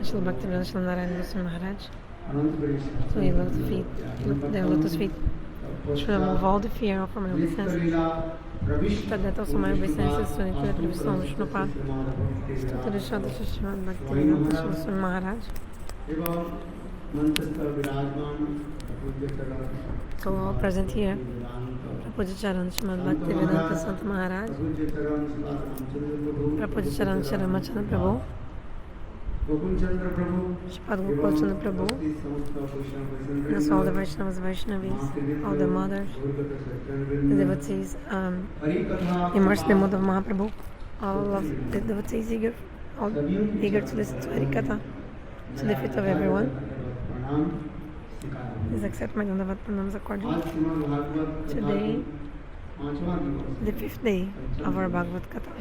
Srila Bhakti Sri Maharaj. So he looked their lotus feet. Should remove all the fear from my obeisances. Forget also my obeisances to the previous Lord Vishnupad. To the Shadha Srimad Bhakti Sri Maharaj. So all present here, Prabhuji Charan Srimad Bhakti Vedanta Sant Maharaj, Prabhuji Charan Sharamachandra Prabhu, Shpad Gopal Chandra Prabhu, and so all the Vaishnavas, Vaishnavis, all the mothers, the devotees, immersed in the mode of Mahaprabhu, all of the devotees eager to listen to Harikatha, to the feet of everyone. Please accept my Dandavat pranams accordingly. Today, the 5th day of our Bhagavat-katha.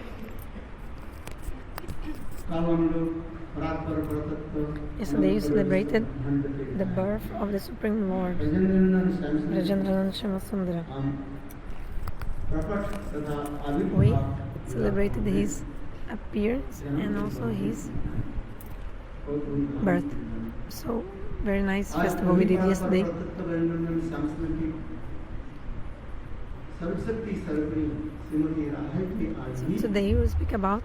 Yesterday you celebrated the birth of the Supreme Lord, Rajendranand Shyamasundara. We celebrated his appearance and also his birth. So, very nice festival we did yesterday. So today we will speak about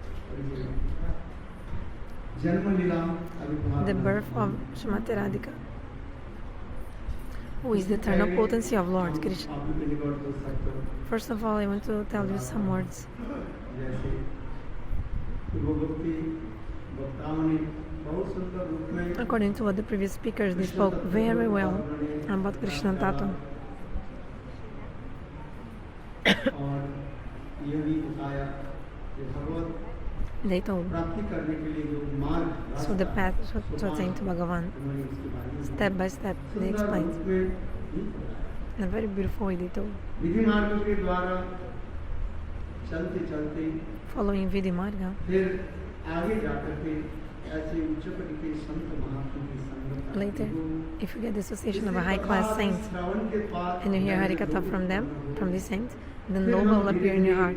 the birth of Srimati Radhika, who is the eternal potency of Lord Krishna. First of all, I want to tell you some words. According to what the previous speakers, they spoke very well about Krishna Tattva. They told. So the path to attain to Bhagavan, step by step, they explained. In a very beautiful way they told. Following Vidhi Marga, later, if you get the association of a high-class saint and you hear Harikatha from them, from this saint, then Loba will appear in your heart,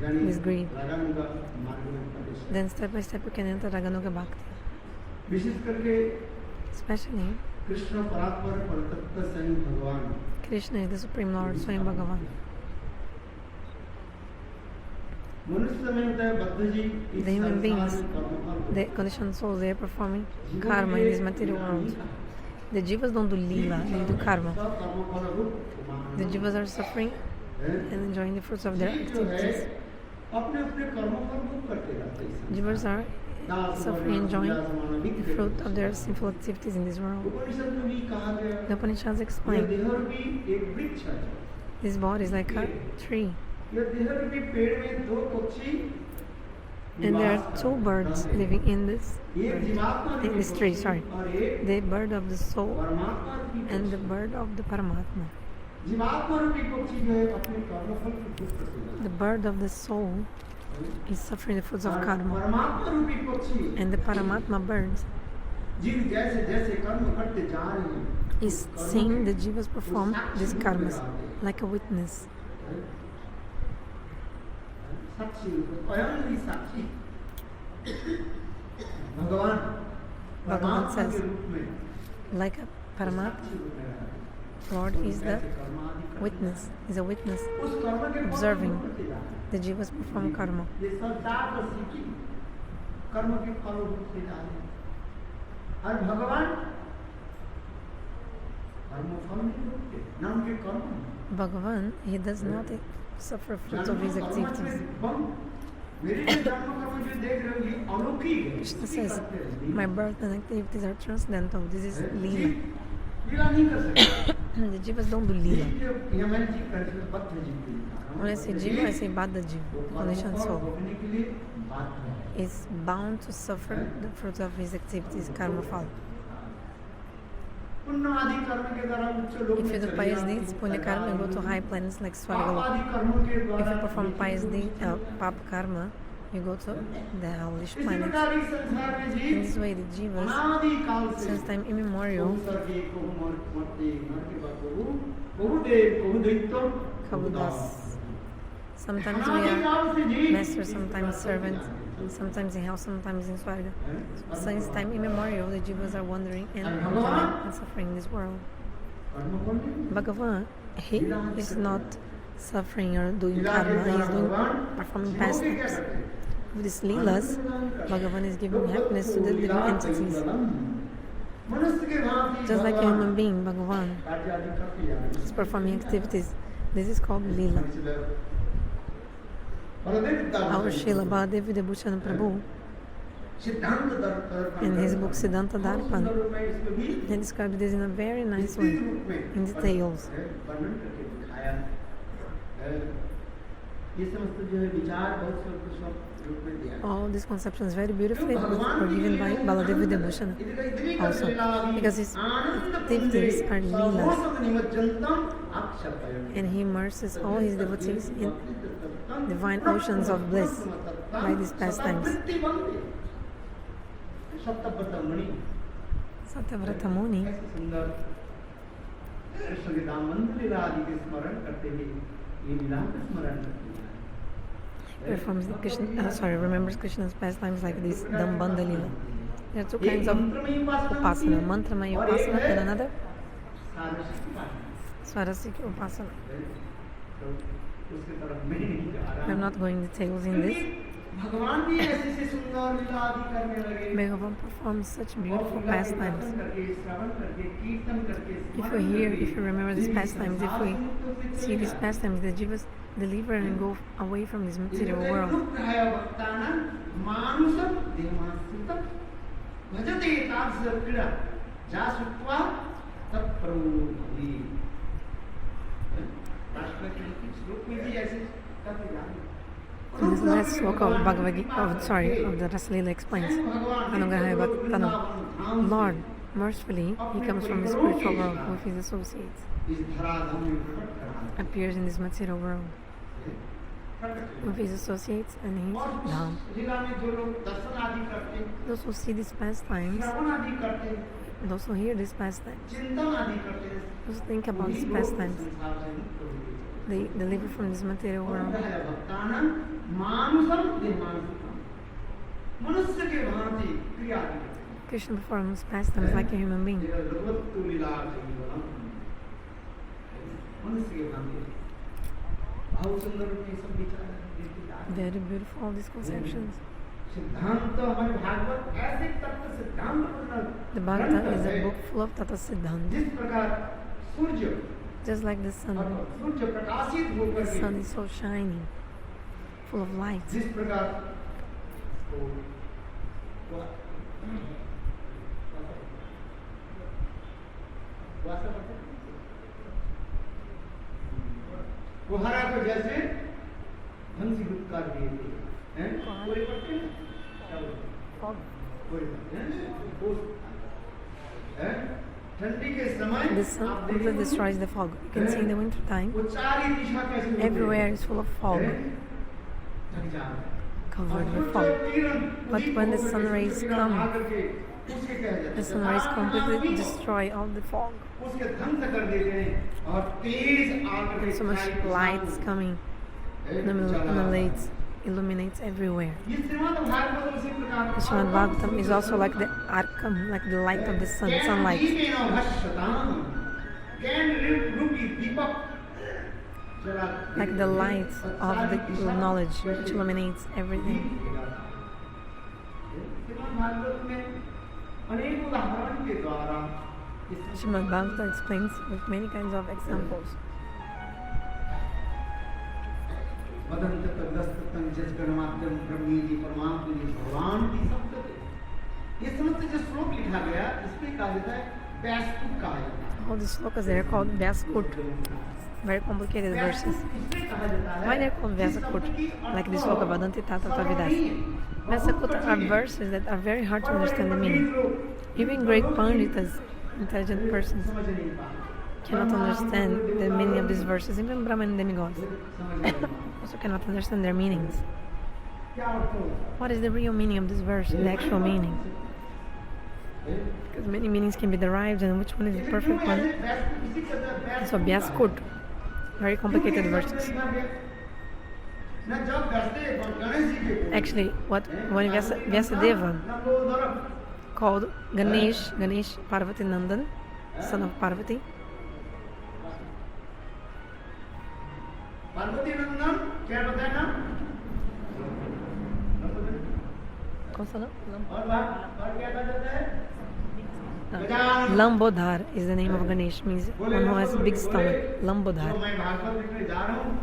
this greed. Then step by step you can enter Raganuga Bhakti. Especially, Krishna is the Supreme Lord, Swayam Bhagavan. The human beings, the conditioned souls, they are performing karma in this material world. The jivas don't do lila, they do karma. The jivas are suffering and enjoying the fruits of their activities. Jivas are suffering and enjoying the fruit of their sinful activities in this world. The Upanishads explain this body is like a tree. And there are two birds living in this tree, the bird of the soul and the bird of the Paramatma. The bird of the soul is suffering the fruits of karma, and the Paramatma bird is seeing the jivas perform these karmas like a witness. Bhagavan says, like a Paramatma, Lord is the witness, is a witness observing the jivas perform karma. Bhagavan, he does not suffer fruits of his activities. Krishna says, my birth and activities are transcendental. This is Lila. The jivas don't do Lila. When I say jiva, I say Baddha jiva, the conditioned soul. Is bound to suffer the fruits of his activities, karma fall. If you do pious deeds, punya karma, you go to high planets like Swargalok. If you perform pious deeds, papa karma, you go to the hellish planet. In this way, the jivas, since time immemorial, Kabudas. Sometimes we are master, sometimes servant, sometimes in hell, sometimes in Swarga. So since time immemorial, the jivas are wandering and enjoying and suffering in this world. Bhagavan, he is not suffering or doing karma, he is performing pastimes. With these lilas, Bhagavan is giving happiness to the living entities. Just like a human being, Bhagavan is performing activities. This is called Lila. Our Srila Baladev Videbhushan Prabhu, in his book Siddhanta Darpan, he described this in a very nice way, in details. All these conceptions very beautifully were given by Baladev Videbhushan also, because his activities are lilas, and he immerses all his devotees in divine oceans of bliss by these pastimes. Satyavrata Muni performs remembers Krishna's pastimes like this Dama-bandhana-lila. There are two kinds of upasana, mantramaya upasana and another swarasik upasana. I'm not going into details in this. Bhagavan performs such beautiful pastimes. If you remember these pastimes, if we see these pastimes, the jivas deliver and go away from this material world. In this last sloka of of the Rasalila explains, Anugrahaya bhaktanam. Lord, mercifully, he comes from the spiritual world with his associates, appears in this material world with his associates and his dham. Those who see these pastimes, those who hear these pastimes, those who think about these pastimes, they deliver from this material world. Krishna performs pastimes like a human being. Very beautiful, all these conceptions. The Bhagavata is a book full of Tata Siddhanta. Just like the sun is so shiny, full of light. The sun completely destroys the fog. You can see in the winter time, everywhere is full of fog, covered with fog. But when the sun rays come, the sun rays completely destroy all the fog. And so much light is coming, illuminates everywhere. The Srimad Bhagavatam is also like the arkam, like the light of the sunlight. Like the light of the knowledge which illuminates everything. Srimad Bhagavatam explains with many kinds of examples. All these slokas, they are called Vyaskut, very complicated verses. Why they are called Vyasakut? Like the sloka Vadanti Tata Tavidas. Vyasakut are verses that are very hard to understand the meaning. Even great panditas, intelligent persons, cannot understand the meaning of these verses. Even Brahman demigods also cannot understand their meanings. What is the real meaning of this verse, the actual meaning? Because many meanings can be derived, and which one is the perfect one? So Vyaskut, very complicated verses. Actually, when Vyasadeva called Ganesh Parvati Nandan, son of Parvati, Lambodhar is the name of Ganesh, means one who has big stomach. Lambodhar.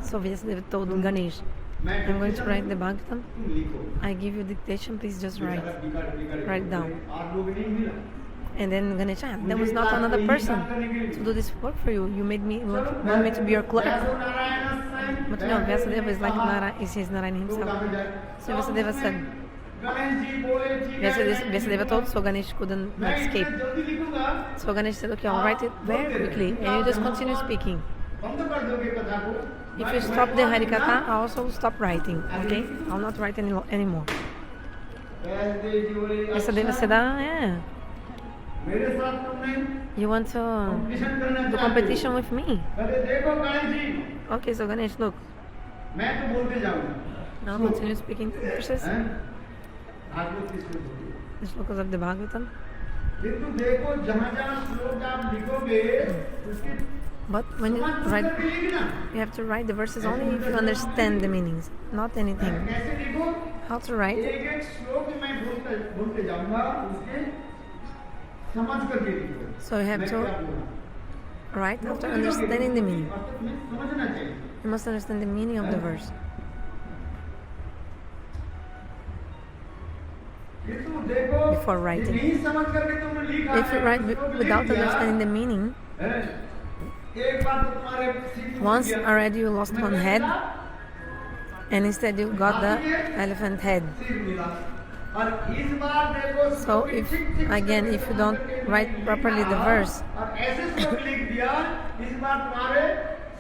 So Vyasadeva told Ganesh, I'm going to write the Bhagavatam. I give you dictation, please just write down. And then Ganesh, there was not another person to do this work for you. You want me to be your clerk. But no, Vyasadeva is like his Narayana himself. So Vyasadeva said, Vyasadeva told, so Ganesh couldn't escape. So Ganesh said, okay, I'll write it very quickly, and you just continue speaking. If you stop the Harikatha, I also will stop writing, okay? I'll not write anymore. Vyasadeva said, yeah. You want to do competition with me? Okay, so Ganesh, look. Now continue speaking to the process. The shlokas of the Bhagavatam. But when you write, you have to write the verses only if you understand the meanings, not anything. How to write? So you have to write after understanding the meaning. You must understand the meaning of the verse. Before writing. If you write without understanding the meaning, once already you lost one head, and instead you got the elephant head. So if you don't write properly the verse,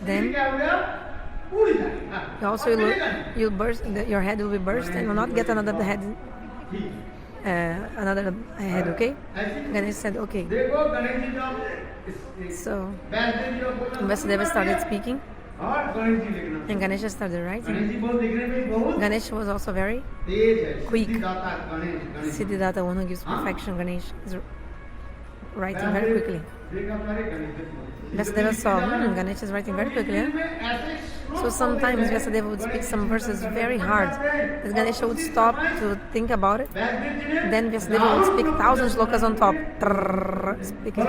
then you'll burst. Your head will be burst, and you'll not get another head. Okay? Ganesh said, okay. So Vyasadeva started speaking, and Ganesha started writing. Ganesha was also very quick. Siddhidata, one who gives perfection, Ganesh is writing very quickly. Vyasadeva saw, Ganesha is writing very quickly. So sometimes Vyasadeva would speak some verses very hard, and Ganesha would stop to think about it. Then Vyasadeva would speak 1,000 shlokas on top. Speaking.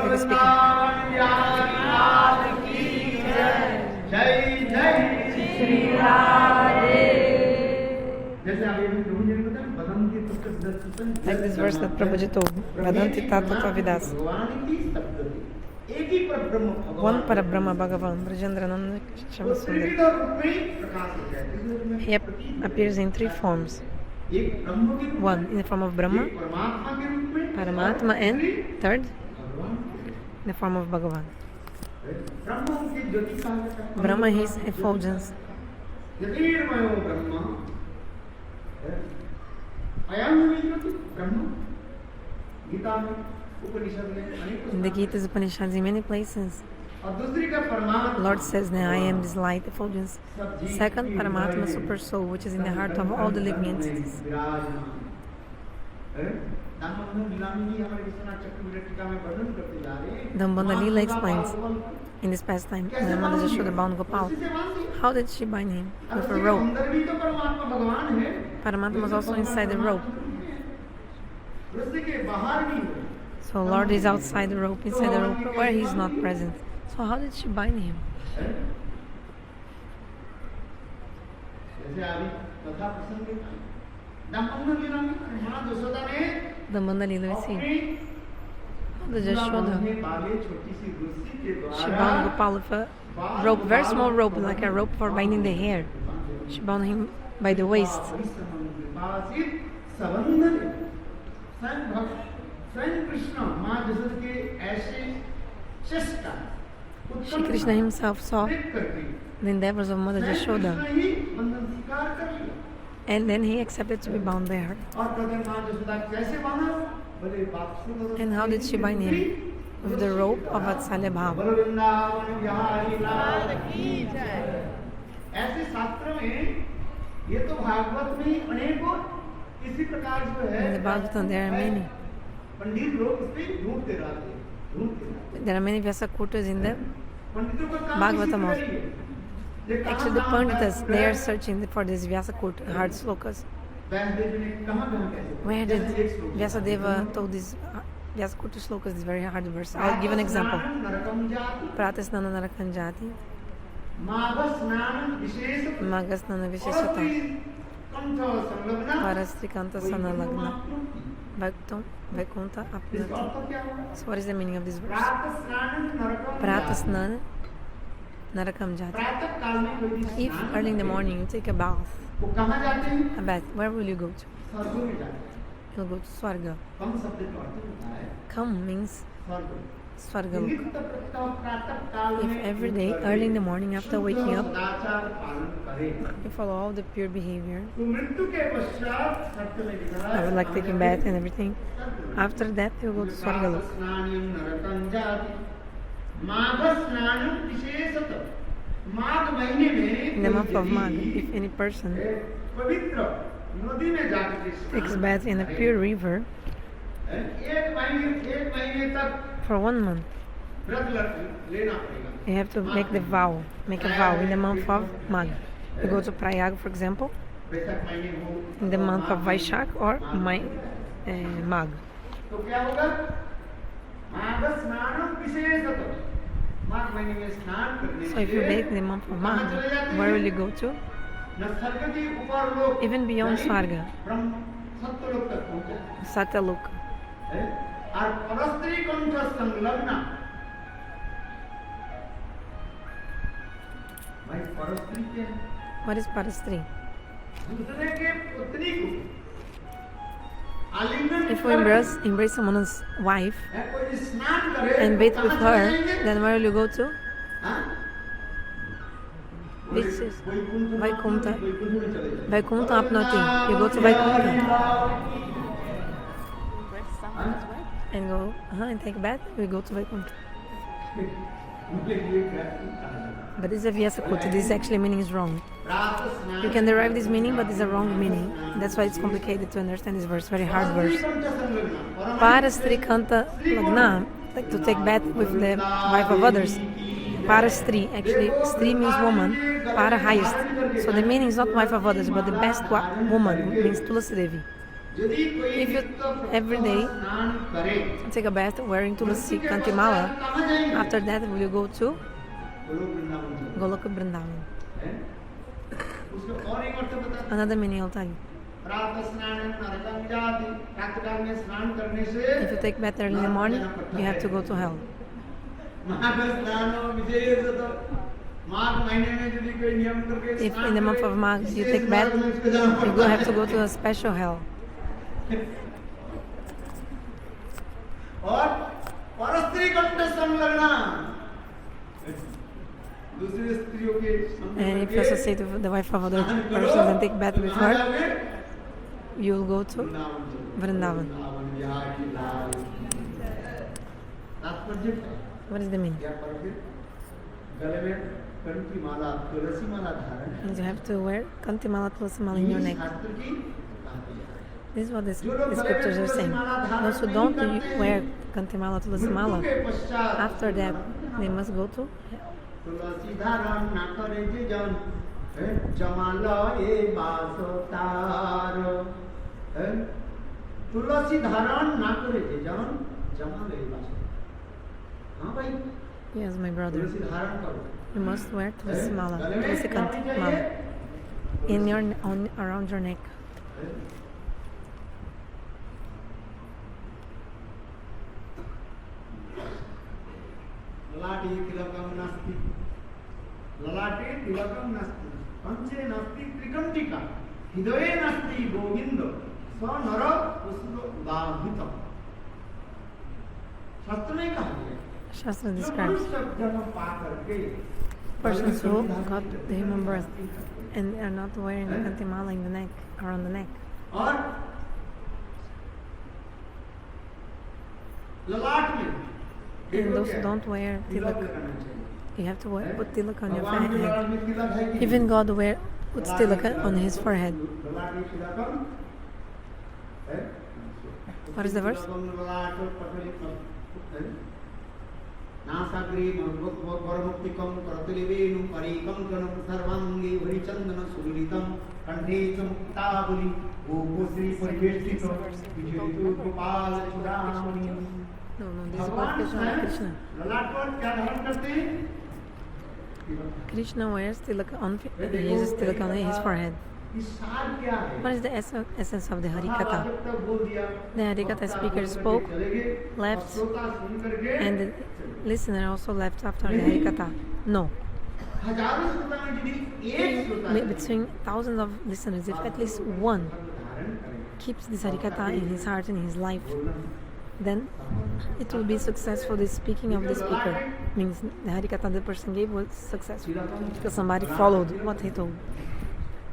Like this verse that Prabhuji told, Vadanti Tattva Vidas. One Parabrahma Bhagavan, Brajendrananda Shamasundar. He appears in three forms. One, in the form of Brahma, Paramatma, and third, in the form of Bhagavan. Brahma is effulgence. In the Gita's Upanishads, in many places, Lord says that I am this light effulgence. Second, Paramatma, super soul, which is in the heart of all the living entities. Dama-bandhana-lila explains in this pastime, Dama-bandhana-lila bound Gopal. How did she bind him? With a rope. Paramatma was also inside the rope. So Lord is outside the rope, inside the rope, where He is not present. So how did she bind him? Dama-bandhana-lila, we see. The Jashoda. She bound Gopal with a rope, very small rope, like a rope for binding the hair. She bound him by the waist. Shri Krishna himself saw the endeavors of Mother Jashoda, and then he accepted to be bound by her. And how did she bind him? With the rope of Vatsalya Bhava. In the Bhagavatam there are many. There are many Vyasakutas in the Bhagavatam also. Actually, the Panditas, they are searching for these Vyasakuta, hard slokas. Where did Vyasadeva told these Vyasakuta slokas, these very hard verses? I'll give an example. Pratasnana narakanjati, Magasnana visheshata, Parastrikanta sanalagna, Bhaktam Vaikunta apnati. So what is the meaning of this verse? Pratasnana narakam jati. If early in the morning you take a bath, where will you go to? You'll go to Swarga. Kam means Swarga. If every day, early in the morning after waking up, you follow all the pure behavior, I would like taking bath and everything. After that, you'll go to Swarga. In the month of Magh, if any person takes bath in a pure river for 1 month, you have to make a vow in the month of Magh. You go to Prayag, for example, in the month of Vaishak or Magh. So if you make the month of Magh, where will you go to? Even beyond Swarga, Satyaloka. What is Parastri? If we embrace someone's wife and bathe with her, then where will you go to? Which is Vaikunta. Vaikunta apnati. You go to Vaikunta and go and take a bath. We go to Vaikunta. But this is a Vyasakuta. This actually meaning is wrong. You can derive this meaning, but it's a wrong meaning. That's why it's complicated to understand this verse. Very hard verse. Parastri kanta lagna, like to take bath with the wife of others. Parastri, actually, stri means woman. Para highest. So the meaning is not wife of others, but the best woman means Tulasi Devi. If you every day take a bath wearing Tulasi Kantimala, after that will you go to Goloka Vrindavan. Another meaning I'll tell you. If you take bath early in the morning, you have to go to hell. If in the month of Magh you take bath, you have to go to a special hell. And if you associate with the wife of other persons and take bath with her, you will go to Vrindavan. What is the meaning? And you have to wear Kantimala Tulasmala in your neck. This is what the scriptures are saying. Those who don't wear Kantimala Tulasmala, after that they must go to hell. Yes, my brother. You must wear Tulasi Mala, Tulasi Kantimala in around your neck. ललाटे तिलकम नास्ति पंचे नास्ति त्रिकंटिका हृदये नास्ति गोविंद स नर पुष्प बाधितम शास्त्र में कहा गया Shastra describes persons who got the human birth and are not wearing the Kantimala in the neck, around the neck. And those who don't wear tilak, you have to put tilak on your head. Even God puts tilaka on his forehead. What is the verse? No, this is about Krishna and Krishna. Krishna wears tilaka on, he uses tilaka on his forehead. What is the essence of the Harikatha? The Harikatha speaker spoke, left, and the listener also left after the Harikatha. No. Between thousands of listeners, if at least one keeps this Harikatha in his heart and in his life, then it will be successful. The speaking of the speaker means the Harikatha the person gave was successful because somebody followed what he told.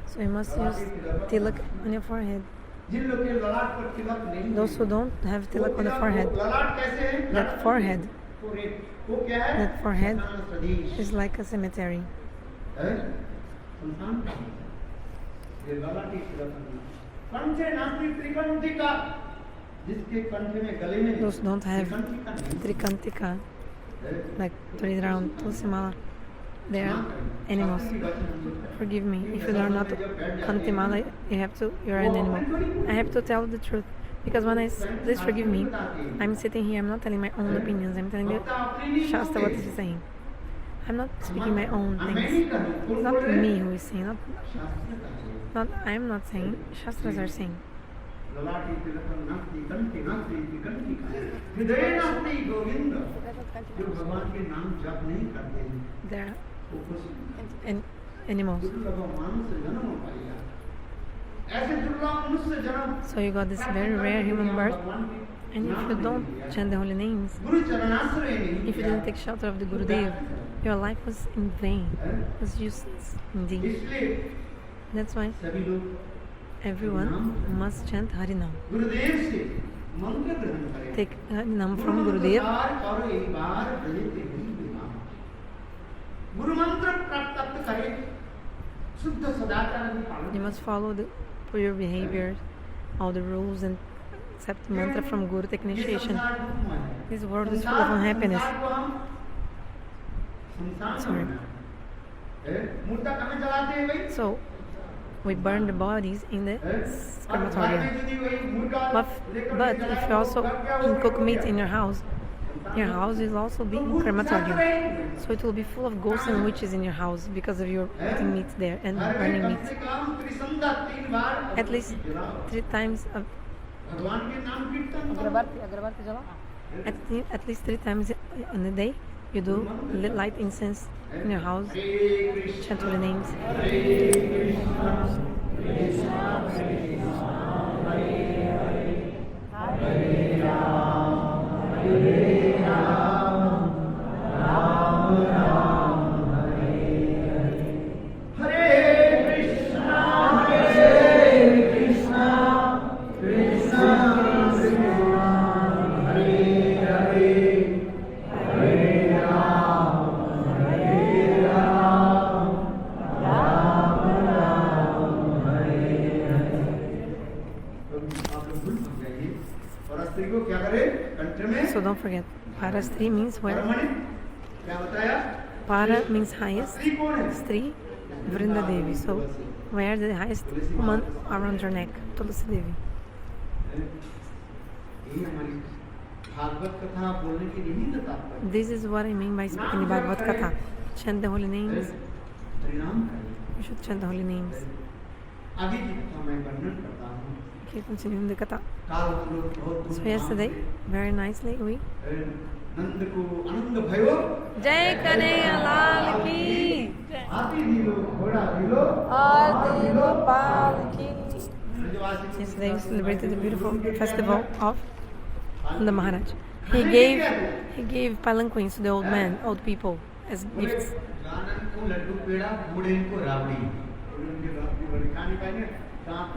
So you must use tilak on your forehead. Those who don't have tilak on the forehead, that forehead is like a cemetery. Those who don't have trikantika, like 3 round tulsimala, they are animals. Forgive me, if you are not kantimala, you're an animal. I have to tell the truth, because please forgive me, I'm sitting here, I'm not telling my own opinions, I'm telling you Shastra what is saying. I'm not speaking my own things. It's not me who is saying, I'm not saying, Shastras are saying. They're animals. So you got this very rare human birth, and if you don't chant the holy names, if you didn't take shelter of the Gurudeva, your life was in vain, was useless indeed. That's why everyone must chant Harinam. Take Harinam from Gurudev. You must follow the pure behavior, all the rules, and accept the mantra from Guru, take initiation. This world is full of unhappiness. Sorry. So, we burn the bodies in the crematorium. But if you also cook meat in your house will also be crematorium. So it will be full of ghosts and witches in your house because of your eating meat there and burning meat. At least 3 times at least 3 times in a day you do light incense in your house, chant holy names. So don't forget, Parastri means where? Para means highest, Stri, Vrinda Devi. So where the highest woman around your neck, Tulsi Devi. This is what I mean by speaking the Bhagavat-saptaha. Chant the holy names. You should chant the holy names. Okay, continuing the katha. So yesterday, very nicely, we Jai Kaneya Lal ki Yesterday we celebrated the beautiful festival of the Maharaj. He gave palanquins to the old people as gifts.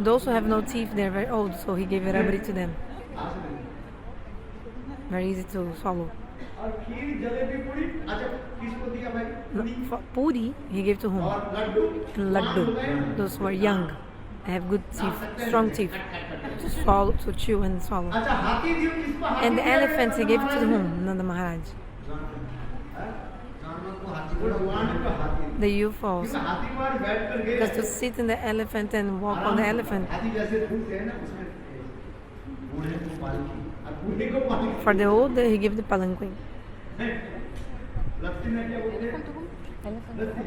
Those who have no teeth, they're very old, so he gave a rabri to them. Very easy to swallow. और खीर जलेबी पूरी अच्छा किसको दिया भाई पूरी For puri, he gave to whom? और Laddu And laddu. Those who are young, they have good teeth, strong teeth, to swallow, to chew and swallow. अच्छा हाथी दियो किसको हाथी And the दिया? elephants, he gave it to whom? Nanda Maharaj. जानवर को हाथी भगवान को हाथी The youth also. हाथी पर बैठ कर गए Because to sit in the elephant and walk on the elephant. हाथी जैसे फूलते हैं ना उसमें बूढ़े को पालकी और बूढ़े को पालकी For the old, he gave the palanquin. लत्ती में क्या बोलते हैं लत्ती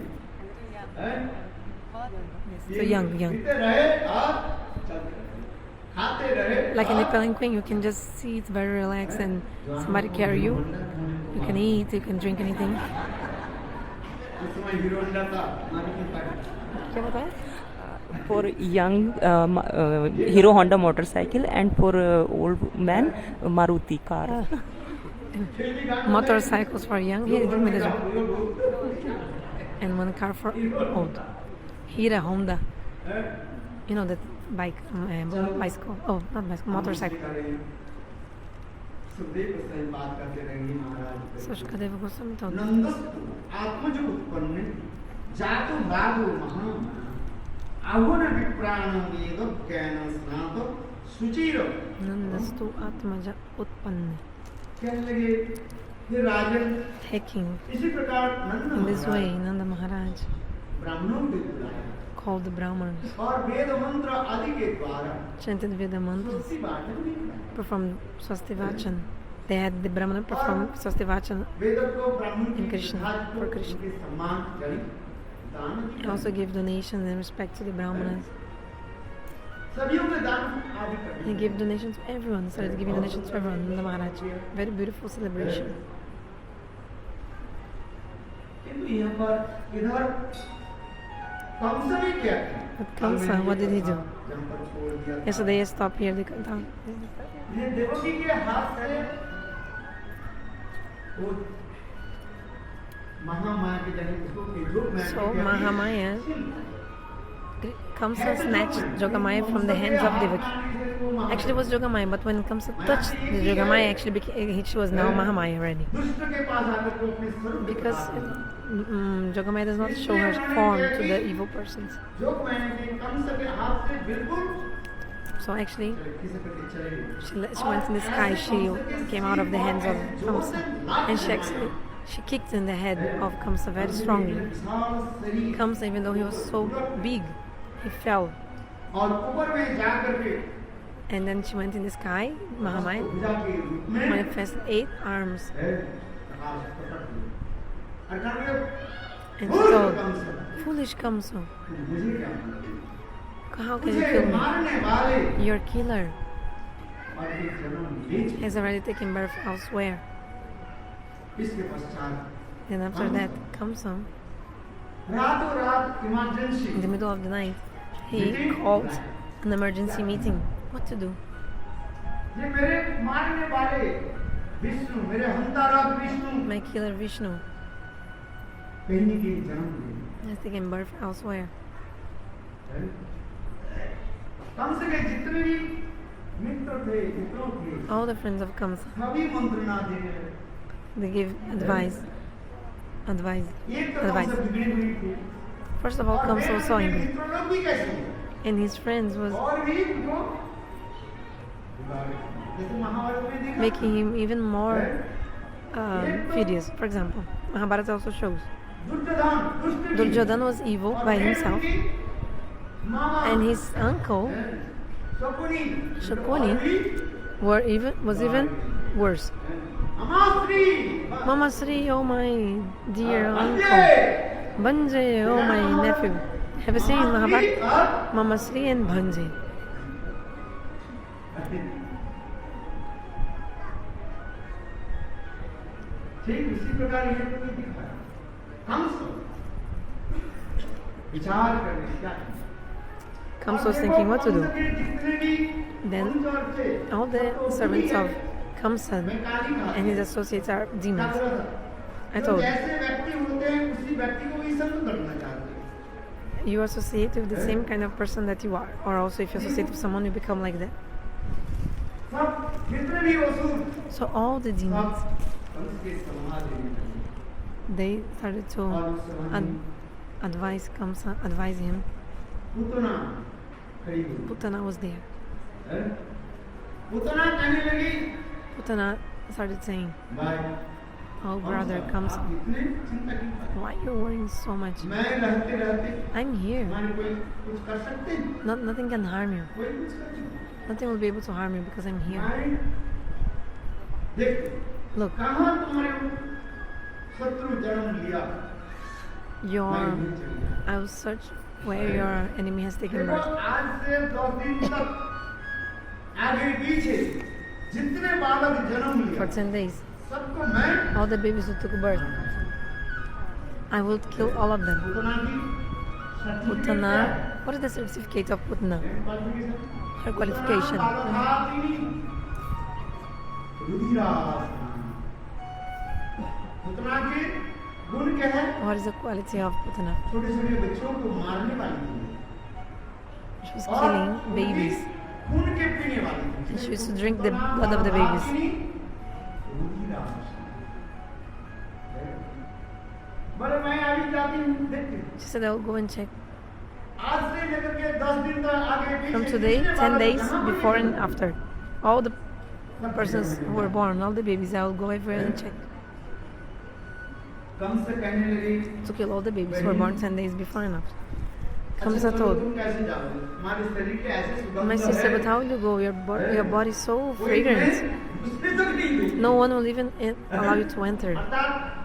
हैं So young. पीते रहे और चलते रहे खाते रहे Like in the palanquin, you can just sit very relaxed and somebody carry you. You can eat, you can drink anything. उस समय हीरो होंडा था Maruti car For young Hero Honda motorcycle and for old man Maruti car. Motorcycles for young, he gave me the job. And one car for old. Hero Honda. You know that bike, bicycle. Oh, not bicycle, motorcycle. Sukhdev Goswami बात करते रहेंगे महाराज So Shukadeva Goswami told us. नंदस्तु आत्मज उत्पन्न जातु बाहु महा आहुन विप्राण वेद ज्ञान स्नात सुचिर Nandastu Atmaja Utpanne. कहने लगे ये राजन Taking. इसी प्रकार नंद In this way, Maharaj Nanda Maharaj ब्राह्मणों को बुलाया called the Brahmanas, और वेद मंत्र आदि के द्वारा chanted Veda mantras, स्वस्ति वाचन भी कराया performed Swastivachan. They had the Brahmana perform Swastivachan. वेद को ब्राह्मण In की Krishna, श्रद्धा को for Krishna. उनके सम्मान करी दान He दिया। also gave donations and respect to the Brahmanas. सभीयों में दान आदि कर He gave donations to everyone. Started giving donations to everyone. Nanda Maharaj. Very beautiful celebration. किंतु यहाँ पर इधर कंस ने क्या किया? But Kamsa, what did he do? जहाँ पर छोड़ दिया था। Yesterday I stopped here. The katha. ये देवकी के हाथ से वो महामाया के जन्म उसको जो मैं So Mahamaya, Kamsa snatched Jogamaya from the hands of Devaki. Actually, it was Jogamaya, but when Kamsa touched the Jogamaya, actually she was now Mahamaya already. दुष्ट के पास आकर के अपने स्वरूप Because Jogamaya does not show her form to the evil persons. जो मैंने के कंस के हाथ से बिल्कुल So actually, किसी पे चले गई। she went in the sky. She came out of the hands of Kamsa, and she kicked in the head of Kamsa very strongly. विशाल शरीर Kamsa, even though he was so big, he fell. और ऊपर में जाकर के And then she went in the sky. Mahamaya भुजा के रूप में manifested 8 arms, प्रकाश प्रकट हुए। और कहने लगे, and she "fool told, Kans, "Foolish Kamsa, मुझे क्या मालूम? how can you मुझे kill me? मारने वाले Your killer और ये जन्म Leach has already taken birth elsewhere." इसके पश्चात Then after that, Kamsa, रातों रात emergency in the middle of the night, he called an emergency meeting. What to do? ये मेरे मारने वाले विष्णु मेरे हंताराग विष्णु My killer Vishnu कहीं की जन्म ले has taken birth elsewhere. Kans के जितने भी मित्र थे मित्रों थे All the friends of Kamsa, सभी मंत्रणा देने they give advice. एक तो कंस बिगड़ी हुई थी First of all, और Kamsa was so angry, मित्रों लोग भी कैसे हैं? and his friends was और भी उनको जैसे महाभारत में देखा making him even more furious. For example, Mahabharata also shows Duryodhan दुष्ट भी Duryodhana was evil और by बहन himself, की मामा and his uncle Shakuni Shakuni was even worse. अमाश्री Mama Sri, oh my dear uncle. Bhanje, oh my nephew. Have you seen Mahabharata? Mama Sri and Bhanje. ठीक इसी प्रकार ये भी दिखा कंस विचार करने क्या Kamsa was thinking what to do. Then all the servants of Kamsa and his associates are demons. I told him, जैसे व्यक्ति होते हैं उसी व्यक्ति को भी संग करना चाहते हैं you associate with the same kind of person that you are, or also if you associate with someone, you become like that. सब जितने भी असुर So all the demons, Kans के सलाह देने लगे। they started to advise Kamsa, advise him. Putana खड़ी हुई। Putana was there. पूतना कहने लगी, Putana started saying, भाई, oh brother Kamsa, आप इतने चिंता क्यों कर रहे why are you worrying so much? हैं? मैं रहते रहते I'm here. हमारे कोई कुछ कर सकते हैं? Nothing can harm you. कोई कुछ कर सकते Nothing will be able to harm you because I'm here. हैं? देख, Look, कहाँ तुम्हारे शत्रु जन्म लिया? I will search where your enemy has taken देखो, birth. आज से 10 दिन तक आगे पीछे जितने बालक जन्म For लिया 10 days, सबको मैं all the babies who took birth, I will kill all of them. Putana की certificate Putana, क्या है? what is the certificate of Putana? Qualification? Her qualification. Putana के गुण क्या है? What is the quality of Putana? छोटे छोटे बच्चों को मारने वाली थी She was और killing उनकी babies. खून के पीने वाली थी। And she used to drink the blood of the babies. बोले मैं अभी जाती हूँ देखती हूँ। She said, I will go and check. आज से लेकर के 10 दिन तक आगे पीछे From today, जितने 10 बालक days जहाँ भी before and थे, after, all the persons who were born, all the babies, I will go everywhere and check. कम से कहने लगी To kill all the babies who were born 10 days before and after. अच्छा, Kamsa तो told, तुम कैसे जाओगे? हमारे शरीर के ऐसे सुगंध my sister, है, but how will you go? Your body is so कोई fragrant. तुम्हें घुसने तक नहीं देगी। No one will even allow you to enter. अर्थात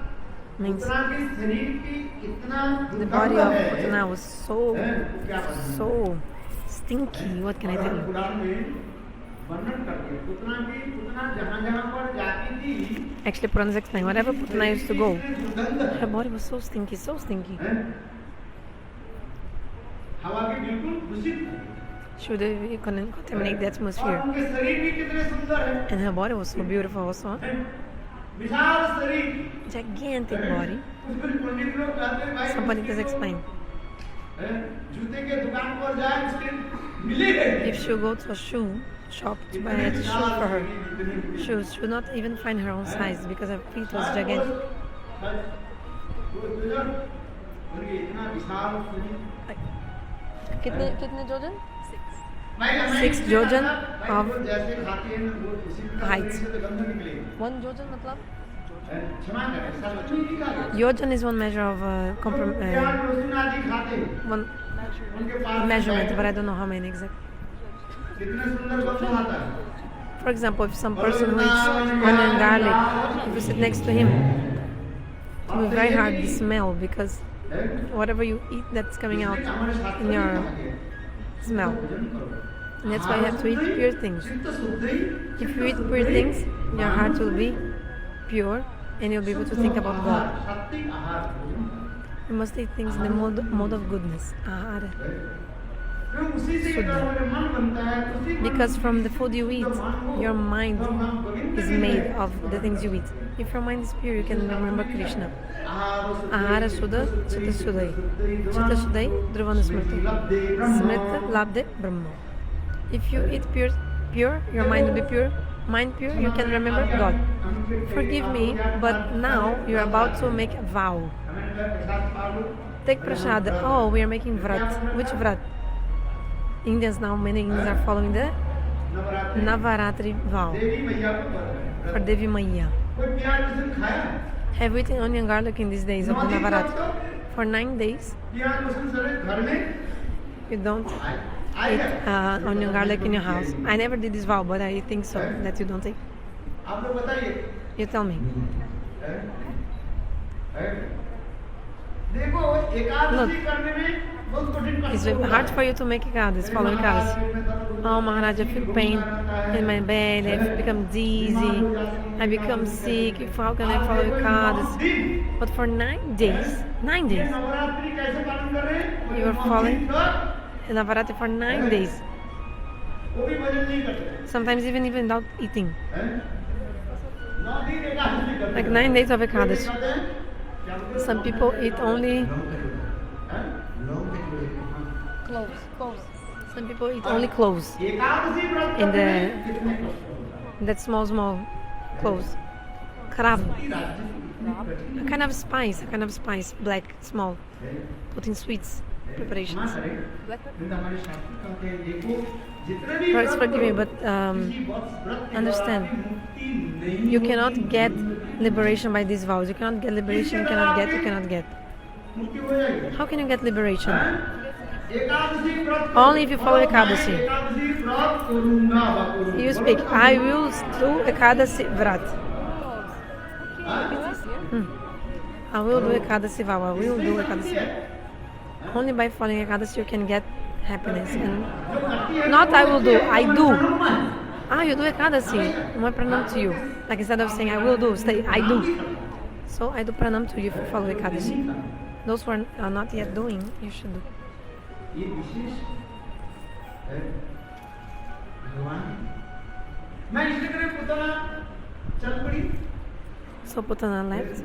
Means पुतना के शरीर की इतना the दुर्गंध body of है, Putana was so, वो क्या बताऊं? so stinky. What can I और tell हम you? पुराण में वर्णन करते हैं पुतना जहाँ जहाँ पर जाती थी Actually, Puranas explain, wherever Putana used to go, दुर्गंध है। her body was so stinky, so stinky. हवा की बिल्कुल दूषित है। She would contaminate the और atmosphere. उनके शरीर भी कितने सुंदर है। And her body was so beautiful also. विशाल शरीर। Gigantic body. कुछ पंडित लोग कहते हैं भाई Some Pandits explain. जूते के दुकान पर जाए उसके मिलेगा। If she would go to a shoe shop to buy a shoe for her shoes, she would not even find her own size because her feet was gigantic. इतना विशाल शरीर। कितने जोजन? भाई, मैं 6 इसलिए जोजन कहता, भाई, of वो जैसे खाते हैं ना, वो उसी का height. शरीर से तो गंध निकलेगी। 1 जोजन मतलब? क्षमा करें, सर बच्चों की क्या है? Yojan is one measure of प्याज लहसुन आदि खाते हैं, one उनके पास measurement, but I don't know how many exactly. कितने सुंदर गंध आता है। For example, if some person who eats onion and garlic, if you sit next to him, it will be very hard to smell because whatever you eat that's coming out in your smell. And that's why you have to eat pure things. If you eat pure things, your heart will be pure and you'll be able to think about God. You must eat things in the mode of goodness. Ahara. Because from the food you eat, your mind is made of the things you eat. If your mind is pure, you can remember Krishna. Ahara Sudha, Chitta Sudai. Chitta Sudai, Dhruvana Smriti. Smrita Labde Brahma. If you eat pure, your mind will be pure. Mind pure, you can remember God. Forgive me, but now you're about to make a vow. Take prasad. Oh, we are making vrat. Which vrat? Indians now, many Indians are following the Navaratri vow for Devi Maya. Have we eaten onion garlic in these days of the Navaratri? For 9 days, you don't eat onion garlic in your house. I never did this vow, but I think so, that you don't take. You tell me. Look, it's hard for you to make Ekadasi, follow Ekadasi. Oh Maharaja, I feel pain in my belly, I become dizzy, I become sick, how can I follow Ekadasi? But for 9 days, you are following Navaratri for 9 days. Sometimes even without eating. Like 9 days of Ekadasi. Some people eat only cloves. Some people eat only cloves in that small cloves. Cravo. A kind of spice, black, small, put in sweets preparations. First, forgive me, but understand, you cannot get liberation by these vows. You cannot get liberation, you cannot get. How can you get liberation? Only if you follow Ekadasi. You speak, I will do Ekadasi Vrat. I will do Ekadasi vow, I will do Ekadasi vow. Only by following Ekadasi you can get happiness. And not I will do, I do. You do Ekadasi. My pranam to you. Like instead of saying I will do, say I do. So I do pranam to you if you follow Ekadasi. Those who are not yet doing, you should do. So Putana left.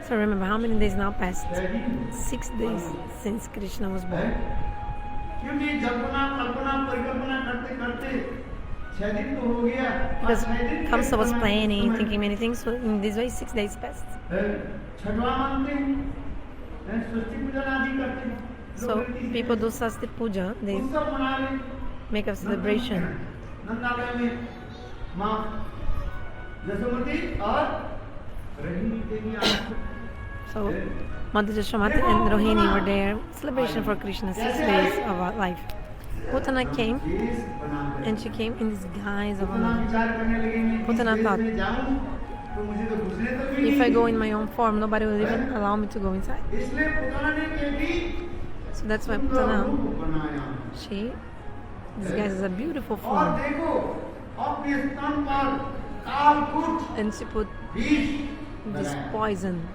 So remember, how many days now passed? 6 days since Krishna was born. Because Kamsa was planning, thinking many things, so in this way 6 days passed. So people do Sasti Puja, they make a celebration. So Mother Jashamati and Rohini were there, celebration for Krishna, 6 days of our life. Putana came, and she came in this guise of a mother. Putana thought, if I go in my own form, nobody will even allow me to go inside. So that's why Putana, she disguises a beautiful form. And she put this poison,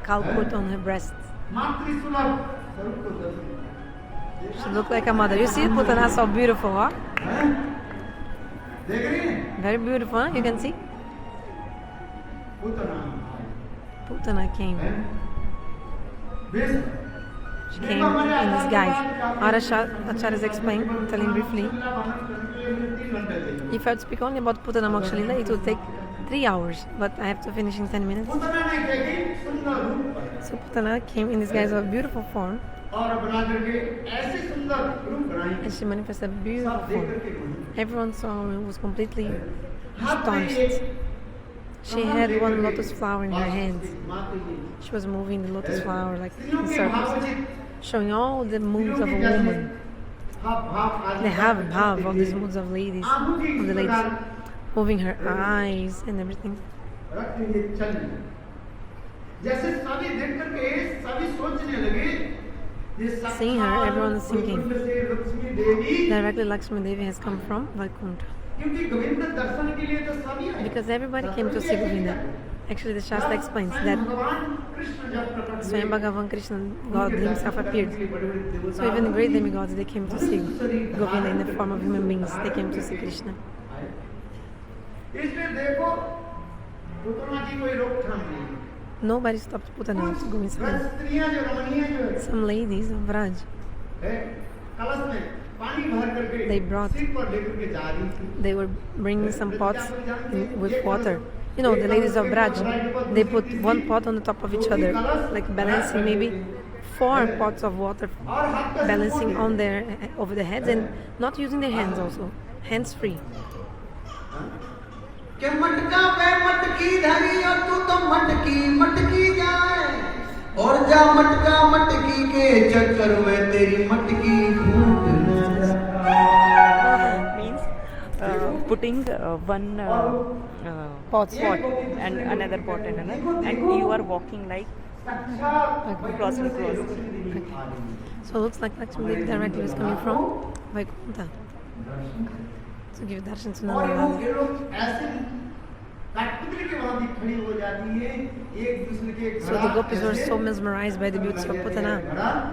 Kalkut, on her breast. She looked like a mother. You see, Putana so beautiful, huh? Very beautiful, huh? You can see? Putana came. She came in disguise. Acharya is explaining, telling briefly. If I would speak only about Putana-mokshana-lila, it would take 3 hours, but I have to finish in 10 minutes. So Putana came in this guise of a beautiful form, and she manifested a beautiful form. Everyone saw her, was completely astonished. She had one lotus flower in her hand. She was moving the lotus flower like in circles, showing all the moods of a woman. They have bhav, all these moods of ladies, moving her eyes and everything. Seeing her, everyone is thinking, directly Lakshmi Devi has come from Vaikuntha. Because everybody came to see Govinda. Actually, the Shastra explains that Swayam Bhagavan, Krishna, God himself appeared. So even the great demigods, they came to see Govinda in the form of human beings. They came to see Krishna. Nobody stopped Putana to go inside. Some ladies of Raj, they were bringing some pots with water. You know, the ladies of Braj, they put one pot on the top of each other, like balancing maybe 4 pots of water, balancing on their over their heads and not using their hands also, hands free. Means putting one pot and another pot and another, and you are walking like cross and cross. So it looks like Lakshmi Devi directly is coming from Vaikuntha to give darshan to Nalakuvera. So the gopis were so mesmerized by the beauty of Putana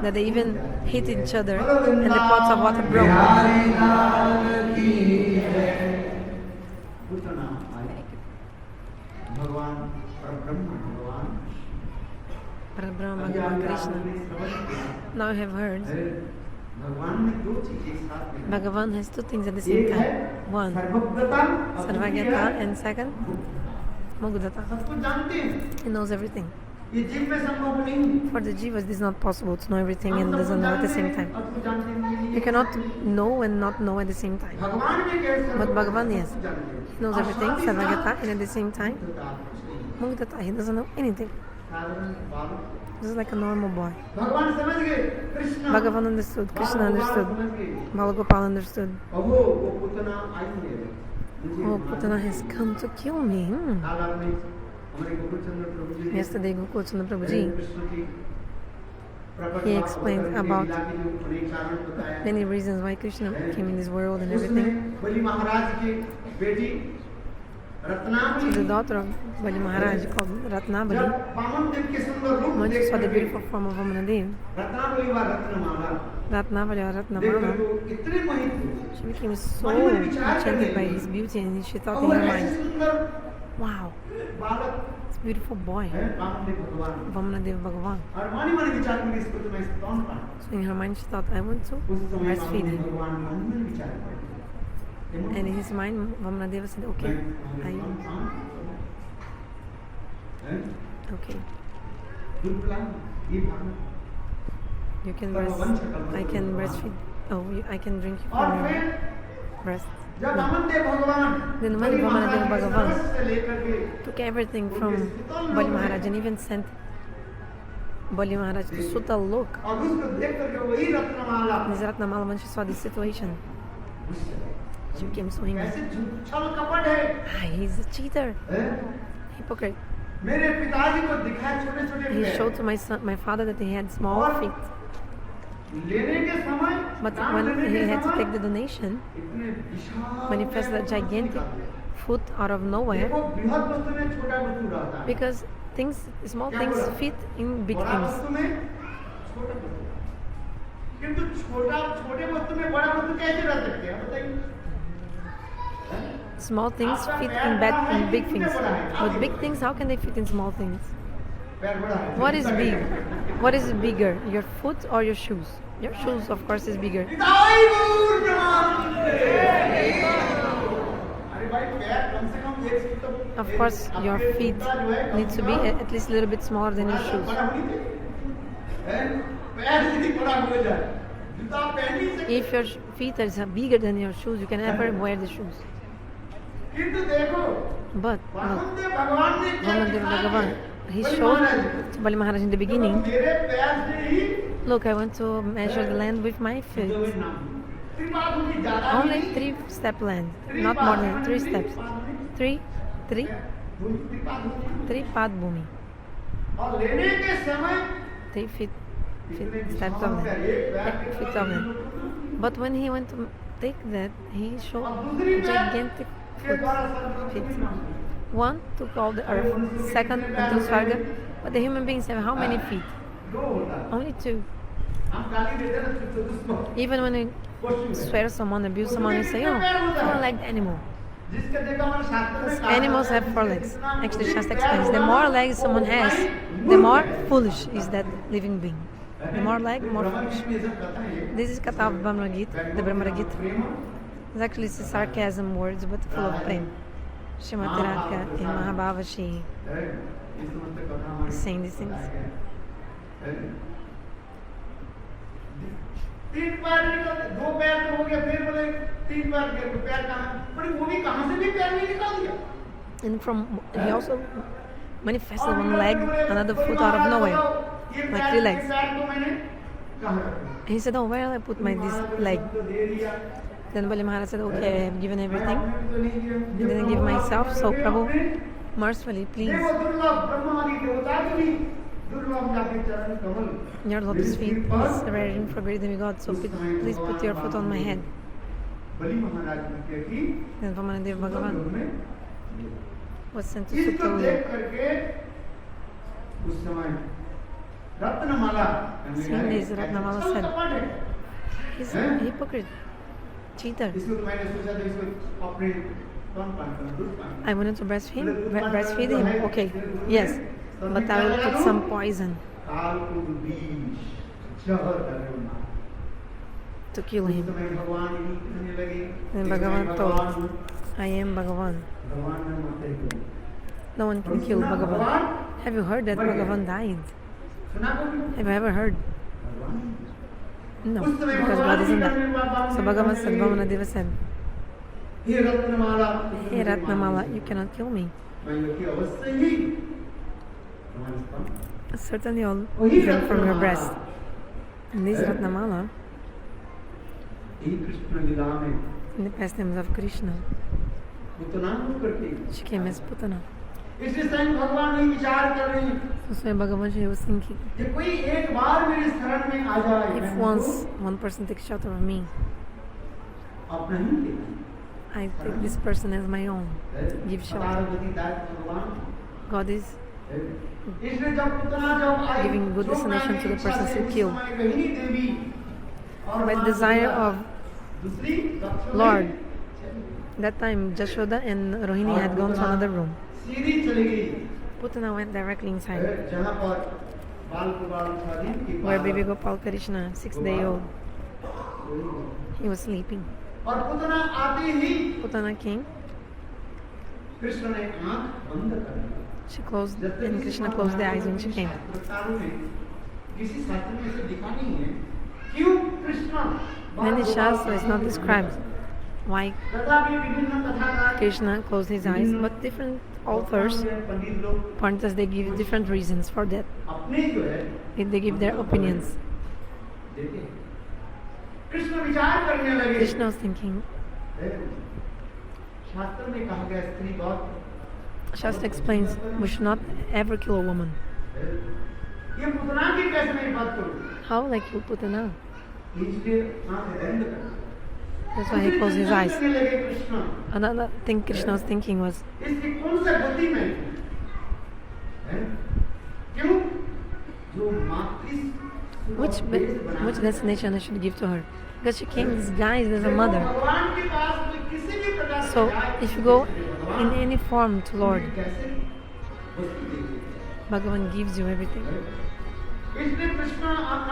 that they even hit each other and the pots of water broke. Bhagavan Krishna. Now I have heard Bhagavan has two things at the same time. One, Sarvagata, and second, Mugdata. He knows everything. For the jivas, it is not possible to know everything and doesn't know at the same time. You cannot know and not know at the same time. But Bhagavan, yes, he knows everything, Sarvagata, and at the same time, Mugdata, he doesn't know anything. This is like a normal boy. Bhagavan understood, Krishna understood, Balagopal understood. Oh, Putana has come to kill me. Yesterday, Gokul Chandra Prabhuji, he explained about many reasons why Krishna came in this world and everything. So the daughter of Bali Maharaja, called Ratnabali, when she saw the beautiful form of Vamanadeva, Ratnabali or Ratnamala, she became so enchanted by his beauty, and she thought in her mind, wow, this beautiful boy, Vamanadeva Bhagavan. So in her mind she thought, I want to breastfeed him. And in his mind, Vamanadeva said, okay, okay. You can I can breastfeed. I can drink from your breast. No. Then when Vamanadeva Bhagavan took everything from Bali Maharaja and even sent Bali Maharaja to Sutal Lok, This Ratnamala, when she saw this situation, she became so angry. He's a cheater, hypocrite. He showed to my father that he had small feet. But when he had to take the donation, manifested a gigantic foot out of nowhere, because small things fit in big things. Small things fit in big things, but big things, how can they fit in small things? What is big? What is bigger, your foot or your shoes? Your shoes, of course, is bigger. Of course, your feet need to be at least a little bit smaller than your shoes. If your feet are bigger than your shoes, you can never wear the shoes. But Vamanadeva Bhagavan, he showed to Bali Maharaj in the beginning, look, I want to measure the land with my feet. Only 3-step land, not more than 3 steps. 3 pad bhumi. 3 steps of land. Feet of land. But when he went to take that, he showed gigantic feet. One took all the earth, second until Swarga, but the human beings have how many feet? Only 2. Even when you swear someone, abuse someone, you say, oh, 4-legged animal. Because animals have 4 legs. Actually, Shastra explains, the more legs someone has, the more foolish is that living being. The more leg, more foolish. This is katha of the Brahma Gita. It's actually sarcasm words, but full of pain. Shrimati Radhika in Mahabhava, she is saying these things. And he also manifested one leg, another foot out of nowhere, like 3 legs. He said, oh, where will I put this leg? Then Bali Maharaj said, okay, I have given everything. And then I give myself, so Prabhu, mercifully, please. Your lotus feet is rearing for great demigod, so please put your foot on my head. Then Vamanadeva Bhagavan was sent to Sutal. Seeing this, Ratnamala said, he's a hypocrite, cheater. I wanted to breastfeed him. Okay, yes, but I will put some poison. to kill him. उस समय भगवान यही कहने लगे, Then कि Bhagavan मैं told, भगवान हूँ, I am Bhagavan. भगवान ने मरते ही No one can kill Bhagavan. Have you heard that Bhagavan died? सुना कभी? Have you ever heard? भगवान No, उस समय because भगवान God की isn't करने that. वाला So Bhagavan said, Vamanadeva said, hey Ratnamala, Hey Ratnamala, you cannot kill me. मैं योगी अवश्य ही तुम्हारे स्तंभ Certainly I'll drink from your breast. And this Ratnamala, ही कृष्ण लीला में in the pastimes of Krishna, Putana करके she came as Putana. इसलिए स्वयं भगवान ही विचार कर रहे हैं So Swayam Bhagavan, she was thinking, कि कोई एक बार मेरे शरण में आ जाए, if once one person takes shelter of me, अपना ही लेना I take this person as my own. Give shelter. God is इसलिए जब पुतना जब आई, giving good destination to the persons who kill. गहिनी देवी और By the desire of दूसरी Lord, that time Jashoda and Rohini had gone to another room. सीधी चली गई Putana went directly inside, जहाँ पर बाल गोपाल शादी की where baby Gopal Krishna, 6-day-old, he was sleeping. और पुतना आते ही Putana came, कृष्ण ने आंख बंद कर दी she closed, and Krishna closed the eyes when she came. किसी शास्त्र में इसे लिखा नहीं है क्यों Krishna Many Shastras not described why तथापि विभिन्न कथाकार Krishna closed his eyes, but different authors पंडित लोग point us they give different reasons for that. अपने जो है They give their opinions. देते हैं। कृष्ण विचार करने लगे Krishna was thinking, शास्त्र में कहा गया स्त्री बहुत Shastra explains we should not ever kill a woman. ये पुतना की कैसे नहीं बात करूं How will I kill Putana? इसलिए आंख बंद कर That's why he closed his eyes. करने लगे Krishna Another thing Krishna was thinking was, इसकी कौन सा गति में है क्यों जो मातृ which destination I should give to her? Because she came disguised as a mother. भगवान के पास कोई किसी भी प्रकार से So जाए, if you go in any form to Lord, कैसे वस्तु देती है। Bhagavan gives you everything. इसलिए कृष्ण आंख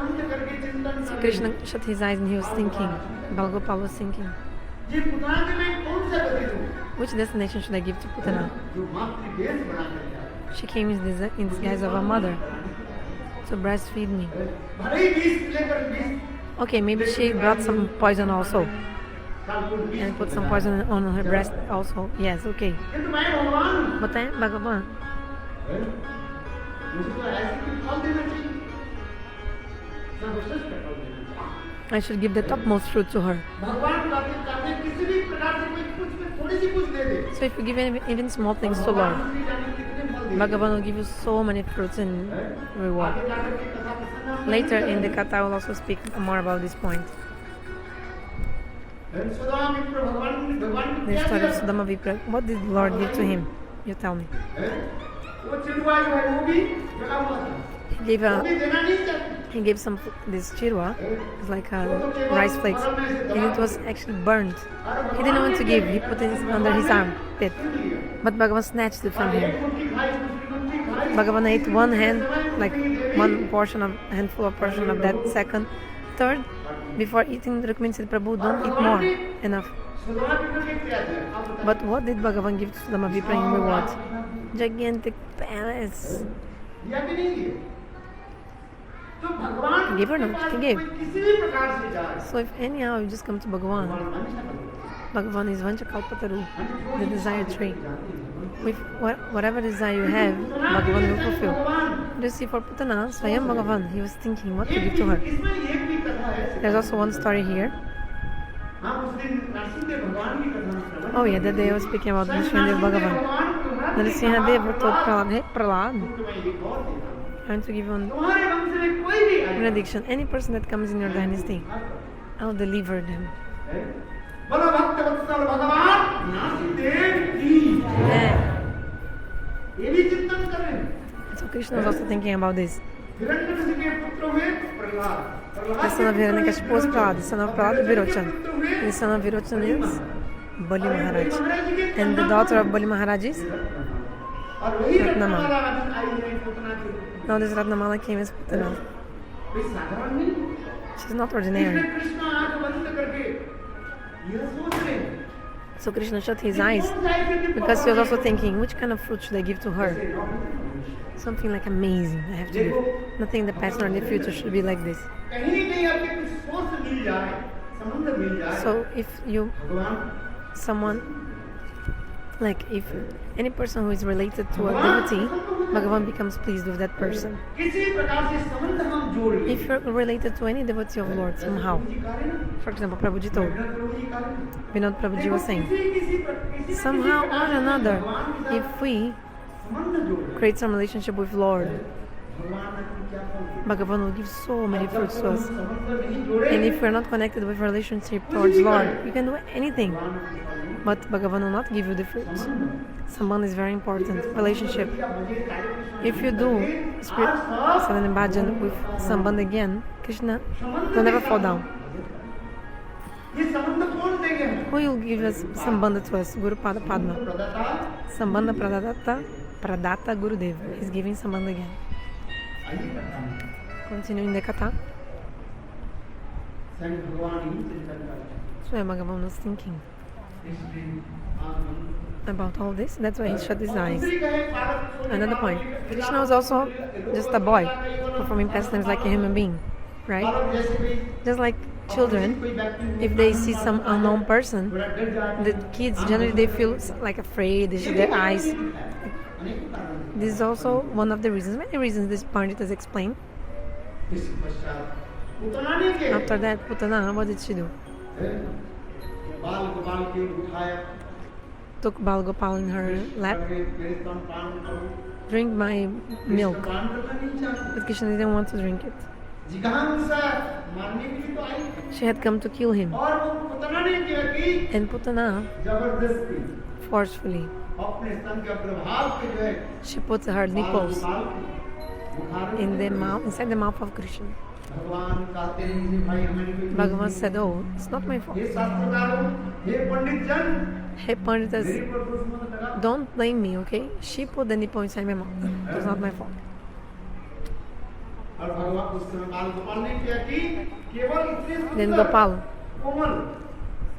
बंद करके चिंतन So कर Krishna shut his eyes and he was thinking. Balgopal was thinking, ये पुतना के मैं कौन सा गति दूं which destination should I give to Putana? जो मातृ वेश बना कर जाए She came in disguise of a mother to breastfeed me. भले ही बीस लेकर बीस Okay, maybe she brought some poison also साल को बीस and put some poison on her breast also. Yes, okay. किंतु मैं भगवान हूं। But I am Bhagavan. मुझे तो ऐसे ही फल देना चाहिए सर्वश्रेष्ठ फल देना चाहिए I should give the topmost fruit to her. भगवान चाहते किसी भी प्रकार से कोई कुछ में थोड़ी सी कुछ दे दे So if you give even small things to Lord, भगवान भी जाने कितने फल दे Bhagavan will give you so many fruits in reward. आगे जाकर के कथा प्रसंग Later in the katha I will also speak more about this point. Sudama मित्र भगवान भगवान The क्या story of किया? Sudama Vipra. What did Lord give to him? You tell me. वो चिड़वा जो है वो भी जला हुआ था He gave वो भी देना नहीं चाहते he gave some this chirwa, it's like rice flakes, and it was actually burnt. He didn't want to give. He put it under his armpit, but Bhagavan snatched it from him. मुट्ठी खाई दूसरी मुट्ठी खाई Bhagavan ate one hand, like one handful of portion of that second. Third, before eating, Rukmini said, Prabhu, don't eat more. Enough. Sudama मित्र ने क्या दिया आप बताइए But what did Bhagavan give to Sudama Vipra in reward? Gigantic palace. दिया कि नहीं दिया तो भगवान Give or के not? Pass He gave. कोई किसी भी प्रकार से जाए So if anyhow you just come to Bhagavan, Bhagavan is Vanchakalpataru, the desire tree. With whatever desire you have, Bhagavan will fulfill. You see, for Putana, Swayam Bhagavan, he was thinking what to give to her. इसमें एक भी कथा है There's also one story here. हाँ उस दिन नरसिंह भगवान की कथा श्रवण Oh yeah, that day I was speaking about Nrsimhadev Bhagavan. Nrsimhadev told Prahlad, hey Prahlad, I want to give one तुम्हारे वंश में कोई भी आए benediction. Any person that comes in your dynasty, I'll deliver them. बोलो भक्त वत्सल भगवान नासिदेव की Yeah. ये भी चिंतन करें So Krishna was also thinking about this. Hiranyakashipu के पुत्र हुए Prahlad The son of Hiranyakashipu was Prahlad, the son of Prahlad Virochan. The son of Virochan is Bali Maharaj. And the daughter of Bali Maharaj is और वही रत्नमाला। रत्नमाला आई है पुतना के रूप में now this Ratnamala came as Putana. कोई साधारण नहीं She's not ordinary. So Krishna shut his eyes because he was also thinking, which kind of fruit should I give to her? Something like amazing I have to give. Nothing in the past nor in the future should be like this. So if if any person who is related to a devotee, Bhagavan becomes pleased with that person. If you're related to any devotee of Lord somehow, for example, Prabhuji told, Vinod Prabhuji was saying, somehow or another, if we create some relationship with Lord, Bhagavan will give so many fruits to us. And if we're not connected with relationship towards Lord, you can do anything, but Bhagavan will not give you the fruits. Sambandha is very important. Relationship. If you do sadhana bhajan with Sambandha again, Krishna will never fall down. Who will give us Sambandha to us? Guru Pada Padma. Sambandha-pradata Gurudeva. He's giving Sambandha again. Continuing the katha. So Bhagavan was thinking about all this. That's why he shut his eyes. Another point. Krishna was also just a boy performing pastimes like a human being, right? Just like children, if they see some unknown person, the kids generally they feel like afraid. They shut their eyes. This is also one of the reasons. Many reasons this Panditas explain. After that, Putana, what did she do? Took Bal Gopal in her lap. Drink my milk. But Krishna didn't want to drink it. She had come to kill him. And Putana forcefully, she put her nipples inside the mouth of Krishna. Bhagavan said, oh, it's not my fault. Hey Panditas, don't blame me, okay? She put the nipple inside my mouth. It was not my fault. Then Gopal,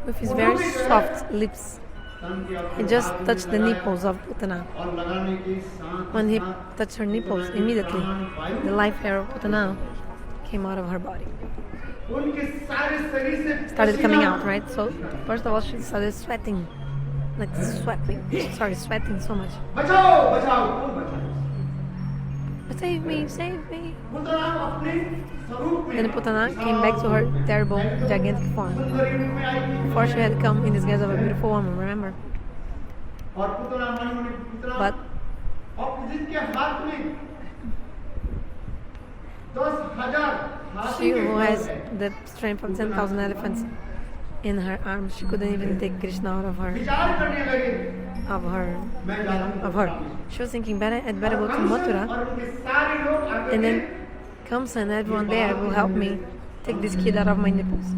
with his very soft lips, he just touched the nipples of Putana. When he touched her nipples, immediately the life hair of Putana came out of her body. Started coming out, right? So first of all, she started sweating, sweating so much. Save me, save me. And Putana came back to her terrible, gigantic form. Before she had come in disguise of a beautiful woman, remember? But she who has the strength of 10,000 elephants in her arms, she couldn't even take Krishna out of her. She was thinking, I'd better go to Mathura, and then Kamsa and everyone there will help me take this kid out of my nipples.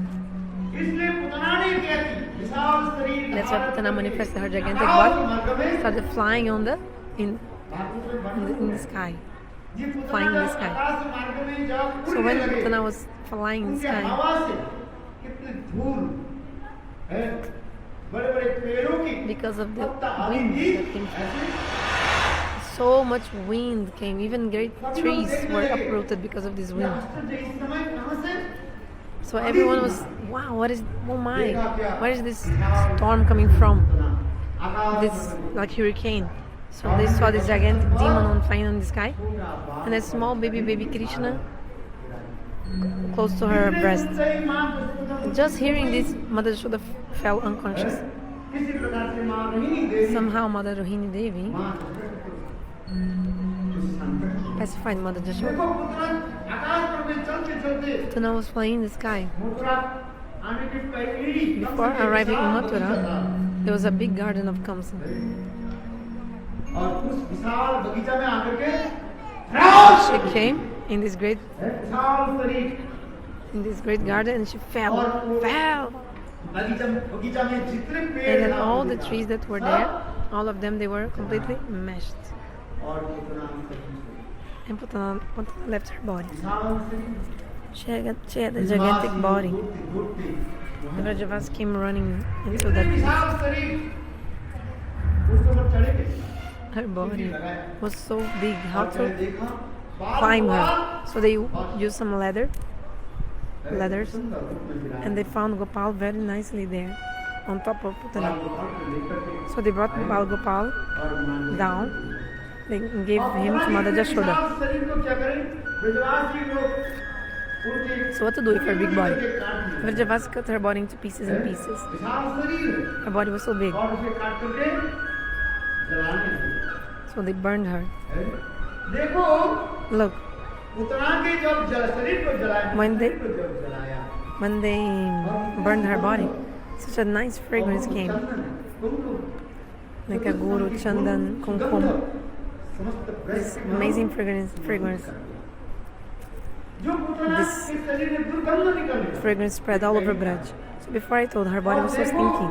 That's why Putana manifested her gigantic body, started flying in the sky. Flying in the sky. So when Putana was flying in the sky, because of the wind that came, so much wind came, even great trees were uprooted because of this wind. So everyone was, wow, where is this storm coming from? This like hurricane. So they saw this gigantic demon on fire in the sky, and a small baby Krishna close to her breast. Just hearing this, Mother Yashoda fell unconscious. Somehow Mother Rohini Devi pacified Mother Yashoda. Putana was flying in the sky. Before arriving in Mathura, there was a big garden of Kamsa. She came in this great garden and she fell. And then all the trees that were there, all of them, they were completely mashed. And Putana left her body. She had a gigantic body. The Vrajavas came running into that place. Her body was so big, how to climb her. So they used some ladders, and they found Gopal very nicely there, on top of Putana. So they brought Gopal down. They gave him to Mother Jashoda. So what to do with her big body? Vrajavas cut her body into pieces and pieces. Her body was so big. So they burned her. Look. When they burned her body, such a nice fragrance came. Like a guru, chandan, kumkum. This amazing fragrance. This fragrance spread all over Braj. So before I told her body was so stinky.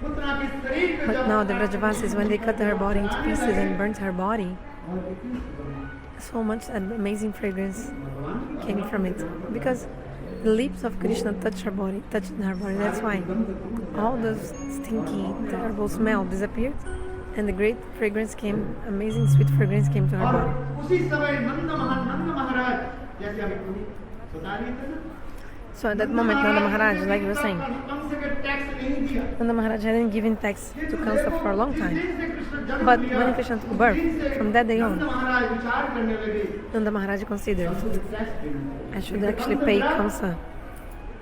But now the Vrajavasis, when they cut her body into pieces and burnt her body, so much amazing fragrance came from it. Because the lips of Krishna touched her body. That's why all the stinky, terrible smell disappeared, and the great fragrance came, amazing sweet fragrance came to her body. So at that moment, Nanda Maharaj, like you were saying, Nanda Maharaj hadn't given tax to Kansa for a long time. But when Krishna took birth, from that day on, Nanda Maharaj considered, I should actually pay Kansa.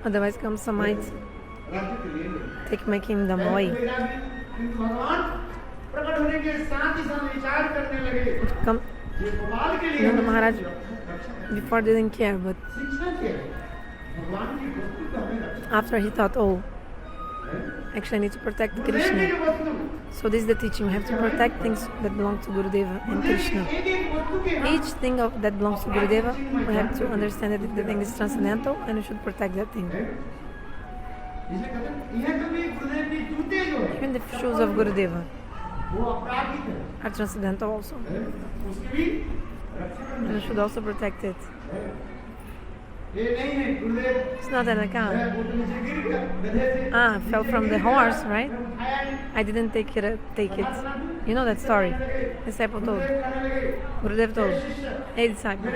Otherwise Kamsa might take my kingdom away. Nanda Maharaj before didn't care, but after he thought, oh, actually I need to protect Krishna. So this is the teaching, we have to protect things that belong to Gurudeva and Krishna. Each thing that belongs to Gurudeva, we have to understand that the thing is transcendental and we should protect that thing. Even the shoes of Gurudeva are transcendental also. And we should also protect it. It's not an account. Fell from the horse, right? I didn't take it. You know that story. Disciple told. Gurudev told. Hey disciple,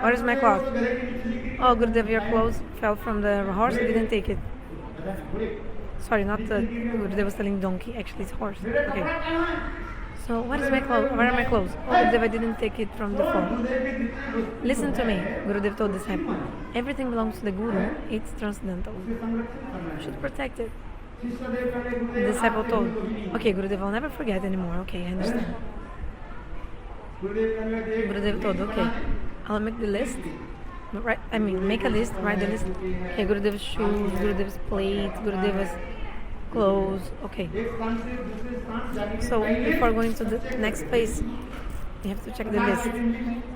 where is my cloth? Oh Gurudev, your clothes fell from the horse. I didn't take it. Sorry, not Gurudev was telling donkey. Actually, it's horse. Okay. So what is my clothes? Where are my clothes? Oh Gurudev, I didn't take it from the floor. Listen to me, Gurudev told the disciple. Everything belongs to the Guru. It's transcendental. You should protect it. The disciple told, okay Gurudev, I'll never forget anymore. Okay, I understand. Gurudev told, okay, I'll make the list. Make a list, write the list. Okay, Gurudev's shoes, Gurudev's plate, Gurudev's clothes. Okay. So before going to the next place, you have to check the list.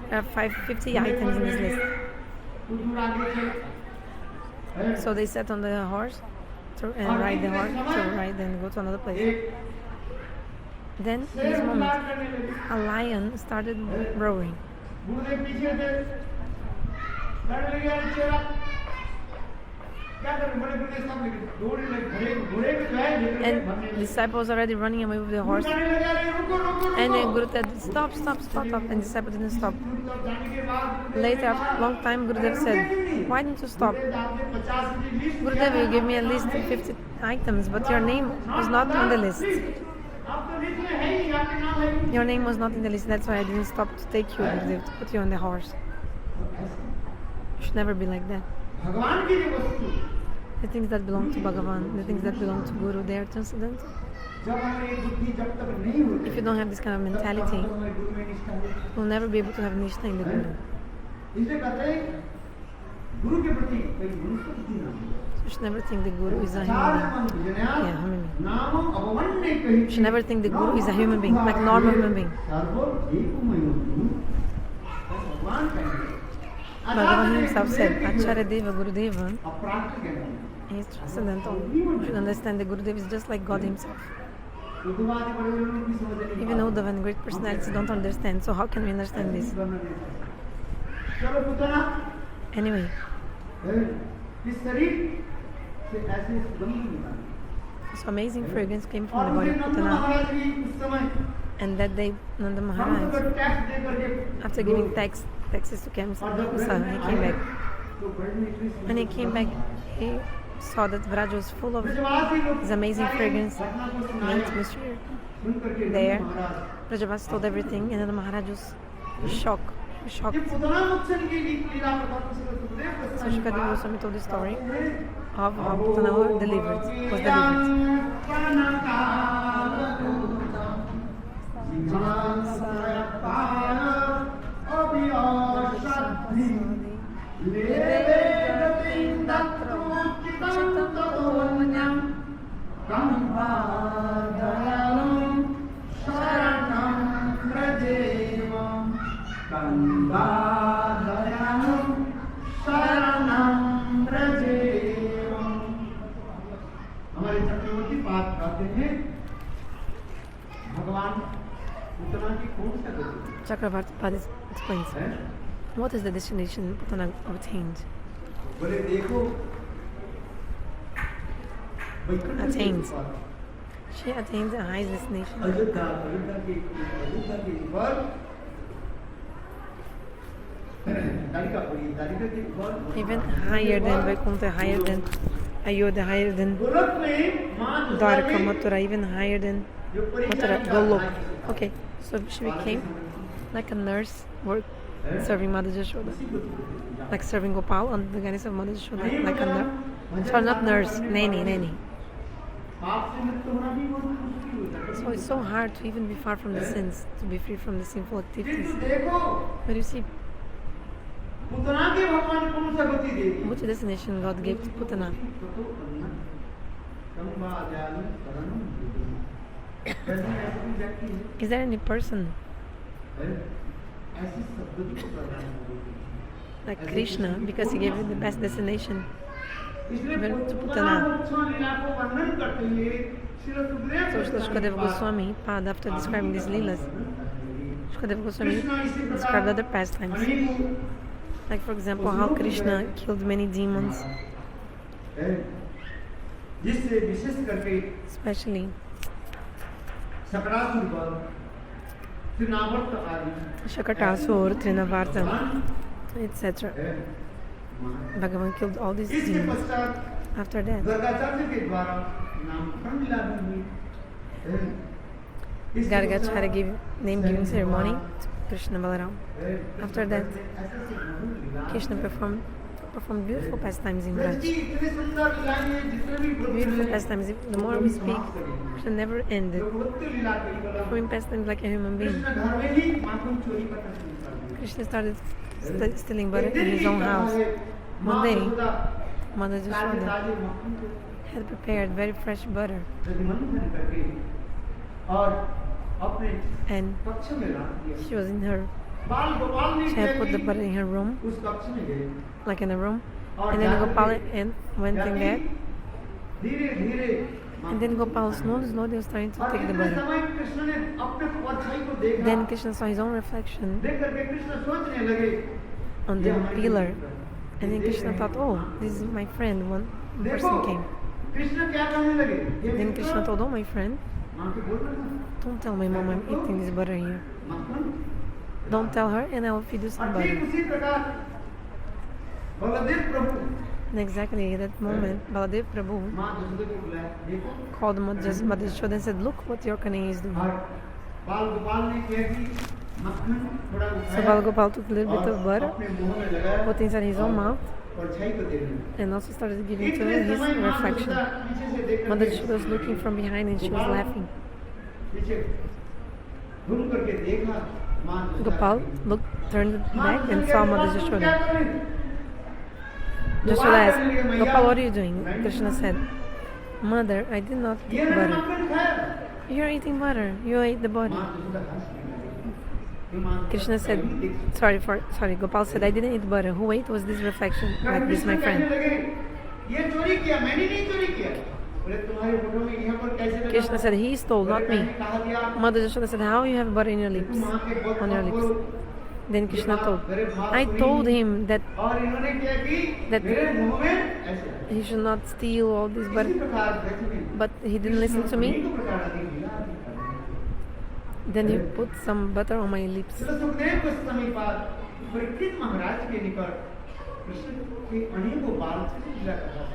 There are 50 items in this list. So they sat on the horse and ride the horse to ride and go to another place. Then in this moment, a lion started roaring. And the disciple was already running away with the horse. And the Guru said, stop. And the disciple didn't stop. Later, after a long time, Gurudev said, why didn't you stop? Gurudev, you gave me at least 50 items, but your name was not on the list. Your name was not in the list, that's why I didn't stop to take you, Gurudev, to put you on the horse. You should never be like that. The things that belong to Bhagavan, the things that belong to Guru, they are transcendental. If you don't have this kind of mentality, you'll never be able to have Nishtha in the Guru. So you should never think the Guru is a human being. You should never think the Guru is a human being, like normal human being. Bhagavan himself said, Acharya Deva, Gurudeva is transcendental. You should understand that Gurudeva is just like God himself. Even Uddhava and great personalities don't understand, so how can we understand this? Anyway, so amazing fragrance came from the body of Putana. And that day, Nanda Maharaj, after giving taxes to Kamsa, he came back. When he came back, he saw that Vraja was full of this amazing fragrance and atmosphere. There, Vrajavasi told everything, and Nanda Maharaj was shocked. So Shukadeva Goswami told the story of how Putana was delivered. हमारे चक्रवर्ती बात कहते हैं भगवान पुतना की कौन सा गति Chakravarti explains what is the destination Putana obtained. बोले देखो Attains. She attains a high destination. Ayodhya के ऊपर Even higher than Vaikuntha, higher than Ayodhya, higher than Dwarka, Mathura, even higher than Mathura, Golok. Okay, so she became like a nurse, serving Mother Yashoda, like serving Gopal on the Ganesha of Mother Yashoda, like a nurse. So not nurse, nanny. So it's so hard to even be far from the sins, to be free from the sinful activities. But you see, which destination God gave to Putana? Is there any person like Krishna, because he gave him the best destination, went to Putana? So Shukadeva Goswami, after describing these lilas, Shukadeva Goswami described other pastimes. Like for example, how Krishna killed many demons, especially Shakatasur, Trinavarta, etc. Bhagavan killed all these demons. After that, Gargacharya gave name-giving ceremony to Krishna Balaram. After that, Krishna performed beautiful pastimes in Braj. Beautiful pastimes. The more we speak, Krishna never ended. Performing pastimes like a human being. Krishna started stealing butter in his own house. One day, Mother Yashoda had prepared very fresh butter. And she was in her, she had put the butter in her room, like in a room, and then Gopal went in there, and then Gopal slowly was trying to take the butter. Then Krishna saw his own reflection on the pillar, and then Krishna thought, oh, this is my friend, one person came. Then Krishna told, oh my friend, don't tell my mom I'm eating this butter here. Don't tell her, and I will feed you some butter. And exactly at that moment, Baladev Prabhu called Mother Yashoda and said, look what your Kanai is doing. So Balgopal took a little bit of butter, put inside his own mouth, and also started giving to his reflection. Mother Yashoda was looking from behind and she was laughing. Gopal turned back and saw Mother Yashoda. Yashoda asked, Gopal, what are you doing? Krishna said, Mother, I did not eat butter. You're eating butter. You ate the butter. Krishna said, sorry, Gopal said, I didn't eat butter. Who ate was this reflection, like this, Krishna said, he stole, not me. Mother Yashoda said, how you have butter in your lips, on your lips? Then Krishna told, I told him that he should not steal all this butter, but he didn't listen to me. Then he put some butter on my lips.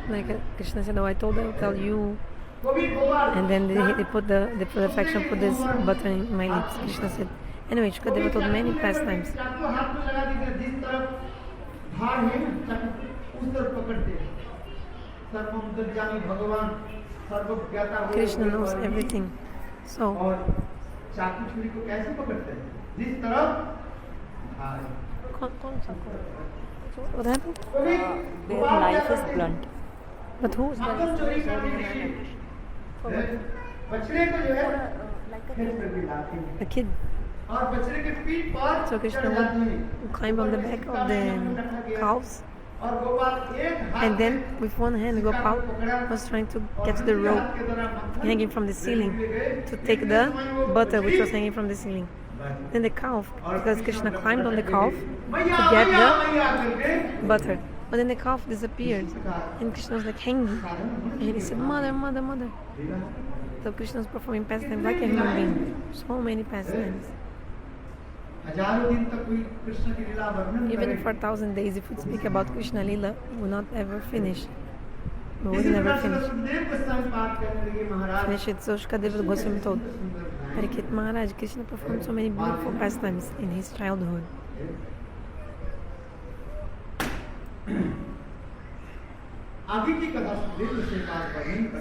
Like Krishna said, oh, I told her to tell you. And then they put the affection, put this butter in my lips. Krishna said. Anyway, Shukadeva told many pastimes. Krishna knows everything. So, what happened? Their life is blunt. But who's that? A kid. So Krishna would climb on the back of the cows, and then with one hand Gopal was trying to catch the rope hanging from the ceiling to take the butter which was hanging from the ceiling. Then the calf, because Krishna climbed on the calf to get the butter, but then the calf disappeared and Krishna was like hanging, and he said, mother, mother, mother. So Krishna was performing pastimes like a human being. So many pastimes. Even for 1,000 days, if we speak about Krishna Lila, we will not ever finish. We will never finish it. So Shukadeva Goswami told Harikhet Maharaj, Krishna performed so many beautiful pastimes in his childhood.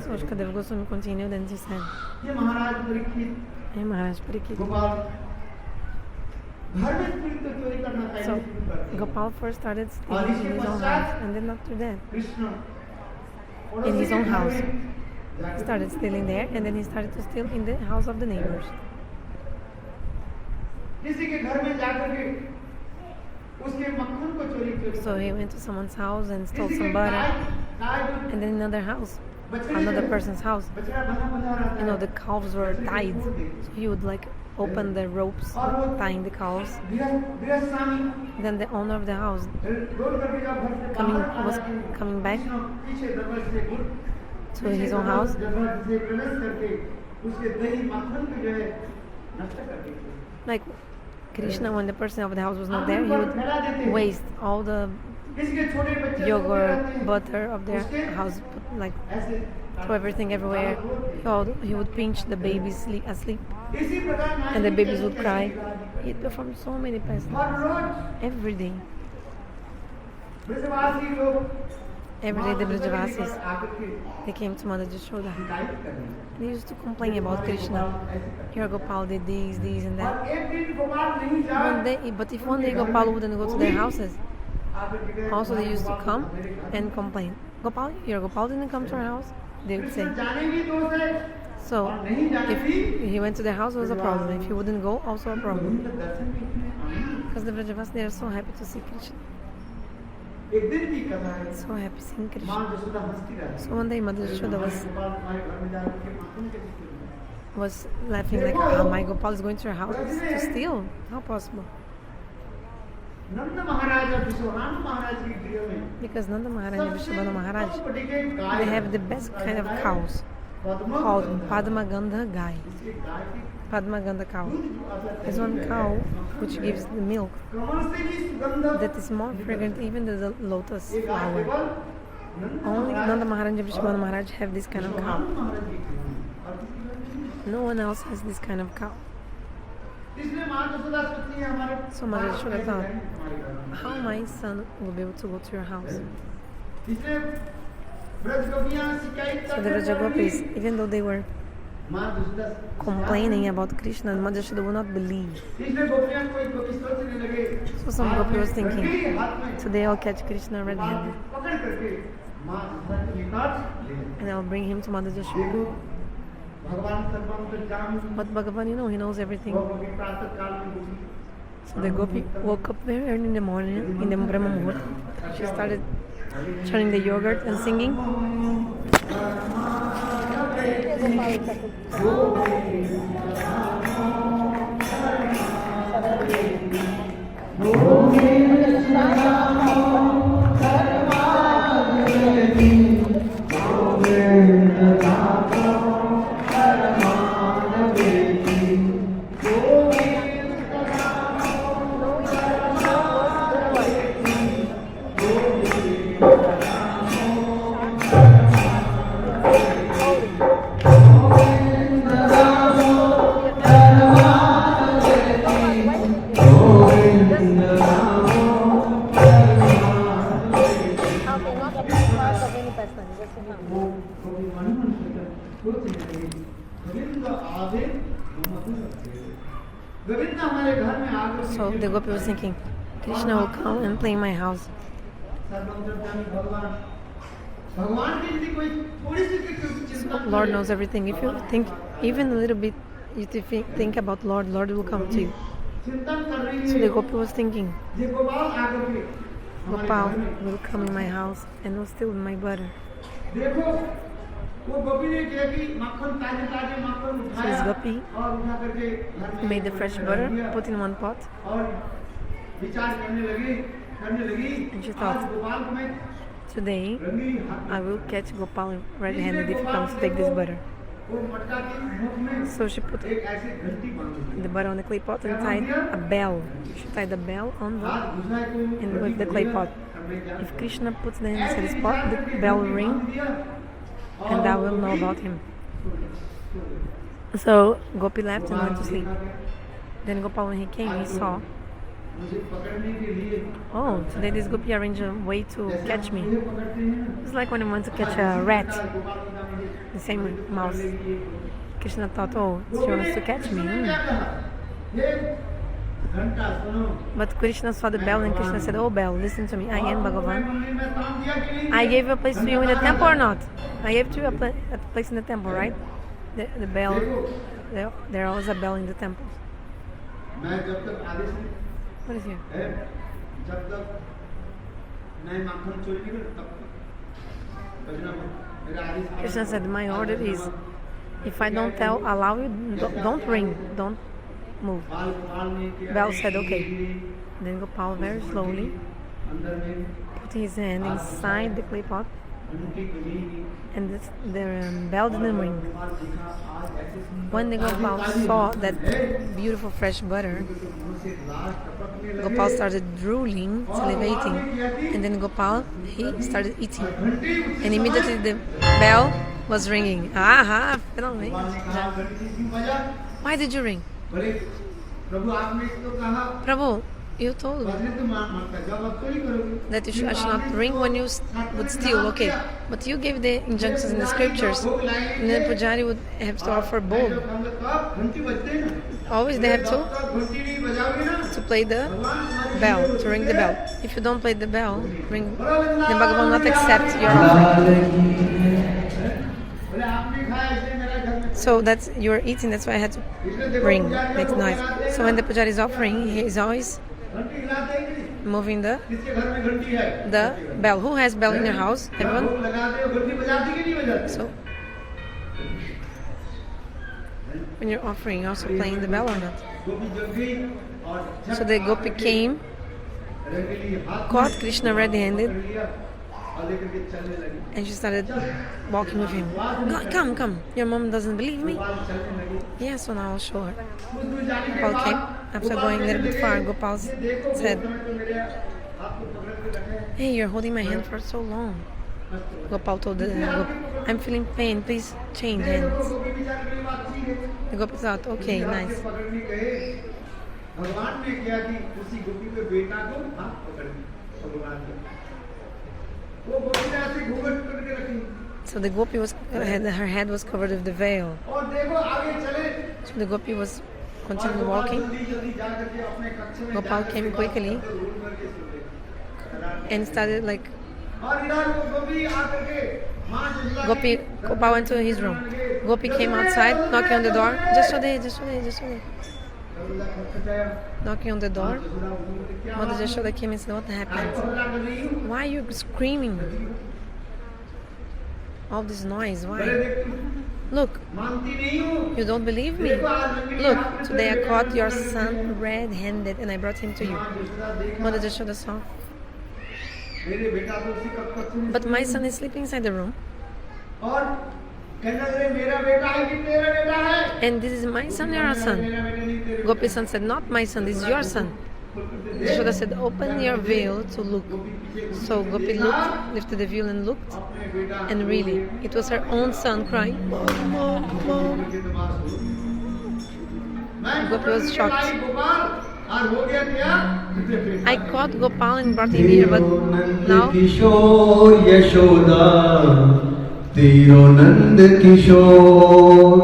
So Shukadeva Goswami continued and he said, Hey Maharaj Parikshit. So Gopal first started stealing in his own house, and then after that, in his own house, he started stealing there, and then he started to steal in the house of the neighbors. So he went to someone's house and stole some butter, and then another house, another person's house. You know, the calves were tied, so he would like open the ropes tying the cows. Then the owner of the house was coming back to his own house. Like Krishna, when the person of the house was not there, he would waste all the yogurt, butter of their house, like throw everything everywhere. He would pinch the babies asleep, and the babies would cry. He performed so many pastimes every day. Every day the Brajavasis, they came to Mother Yashoda. They used to complain about Krishna. Here Gopal did this, and that. But if one day Gopal wouldn't go to their houses, also they used to come and complain. Gopal didn't come to our house, they would say. So if he went to their house, it was a problem. If he wouldn't go, also a problem. Because the Brajavasis, they are so happy to see Krishna. So happy seeing Krishna. So one day Mother Yashoda was laughing like, my Gopal is going to your house to steal? How possible? Because Nanda Maharaj and Vishwabhanu Maharaj, they have the best kind of cows called Padma-gandha cow. There's one cow which gives the milk that is more fragrant even than the lotus flower. Only Nanda Maharaj and Vishwabhanu Maharaj have this kind of cow. No one else has this kind of cow. So Mother Yashoda thought, how my son will be able to go to your house? So the Brajagopis, even though they were complaining about Krishna, Mother Yashoda would not believe. So some gopi was thinking, today I'll catch Krishna red-handed and I'll bring him to Mother Yashoda. But Bhagavan, he knows everything. So the gopi woke up very early in the morning, in the Brahma Muhurta. She started churning the yogurt and singing. So the gopi was thinking, Krishna will come and play in my house. So Lord knows everything. If you think even a little bit, you think about Lord, Lord will come to you. So the gopi was thinking, Gopal will come in my house and will steal my butter. So this gopi made the fresh butter, put in one pot, and she thought, today I will catch Gopal red-handed if he comes to take this butter. So she put the butter on the clay pot and tied a bell. She tied a bell on with the clay pot. If Krishna puts the hand inside his pot, the bell will ring, and I will know about him. So Gopi left and went to sleep. Then Gopal, when he came, he saw, oh, today this Gopi arranged a way to catch me. It's like when you want to catch a rat, the same with mouse. Krishna thought, oh, she wants to catch me. But Krishna saw the bell and Krishna said, oh bell, listen to me, I am Bhagavan. I gave a place to you in the temple or not? I gave to you a place in the temple, right? The bell, there was a bell in the temple. What is here? Krishna said, my order is, if I don't allow you, don't ring, don't move. Bell said, okay. Then Gopal very slowly put his hand inside the clay pot, and the bell didn't ring. When the Gopal saw that beautiful fresh butter, Gopal started drooling, salivating, and then Gopal, he started eating. And immediately the bell was ringing. Aha, finally. Why did you ring? Prabhu, you told me that I should not ring when you would steal, okay. But you gave the injunctions in the scriptures, and the pujari would have to offer bowl. Always they have to play the bell, to ring the bell. If you don't play the bell, then Bhagavan will not accept your offering. So that's, you're eating, that's why I had to ring, makes noise. So when the pujari is offering, he is always moving the bell. Who has bell in your house? Everyone? So when you're offering, you're also playing the bell or not? So the gopi came, caught Krishna red-handed, and she started walking with him. Come, your mom doesn't believe me? Yeah, so now I'll show her. Gopal came. After going a little bit far, Gopal said, hey, you're holding my hand for so long. Gopal told the gopi, I'm feeling pain, please change hands. The gopi thought, okay, nice. So the gopi her head was covered with the veil. So the gopi was continuing walking. Gopal came quickly and started like Gopal went to his room. Gopi came outside, knocking on the door. Just so they. Knocking on the door. Mother Jashoda came and said, what happened? Why are you screaming? All this noise, why? Look, you don't believe me? Look, today I caught your son red-handed and I brought him to you. Mother Yashoda saw. But my son is sleeping inside the room. And this is my son, your son. Gopi's son said, not my son, this is your son. Yashoda said, open your veil to look. So Gopi looked, lifted the veil and looked. And really, it was her own son crying, Mom, Mom, Mom. Gopi was shocked. I caught Gopal and brought him here, but now तेरो नंद किशोर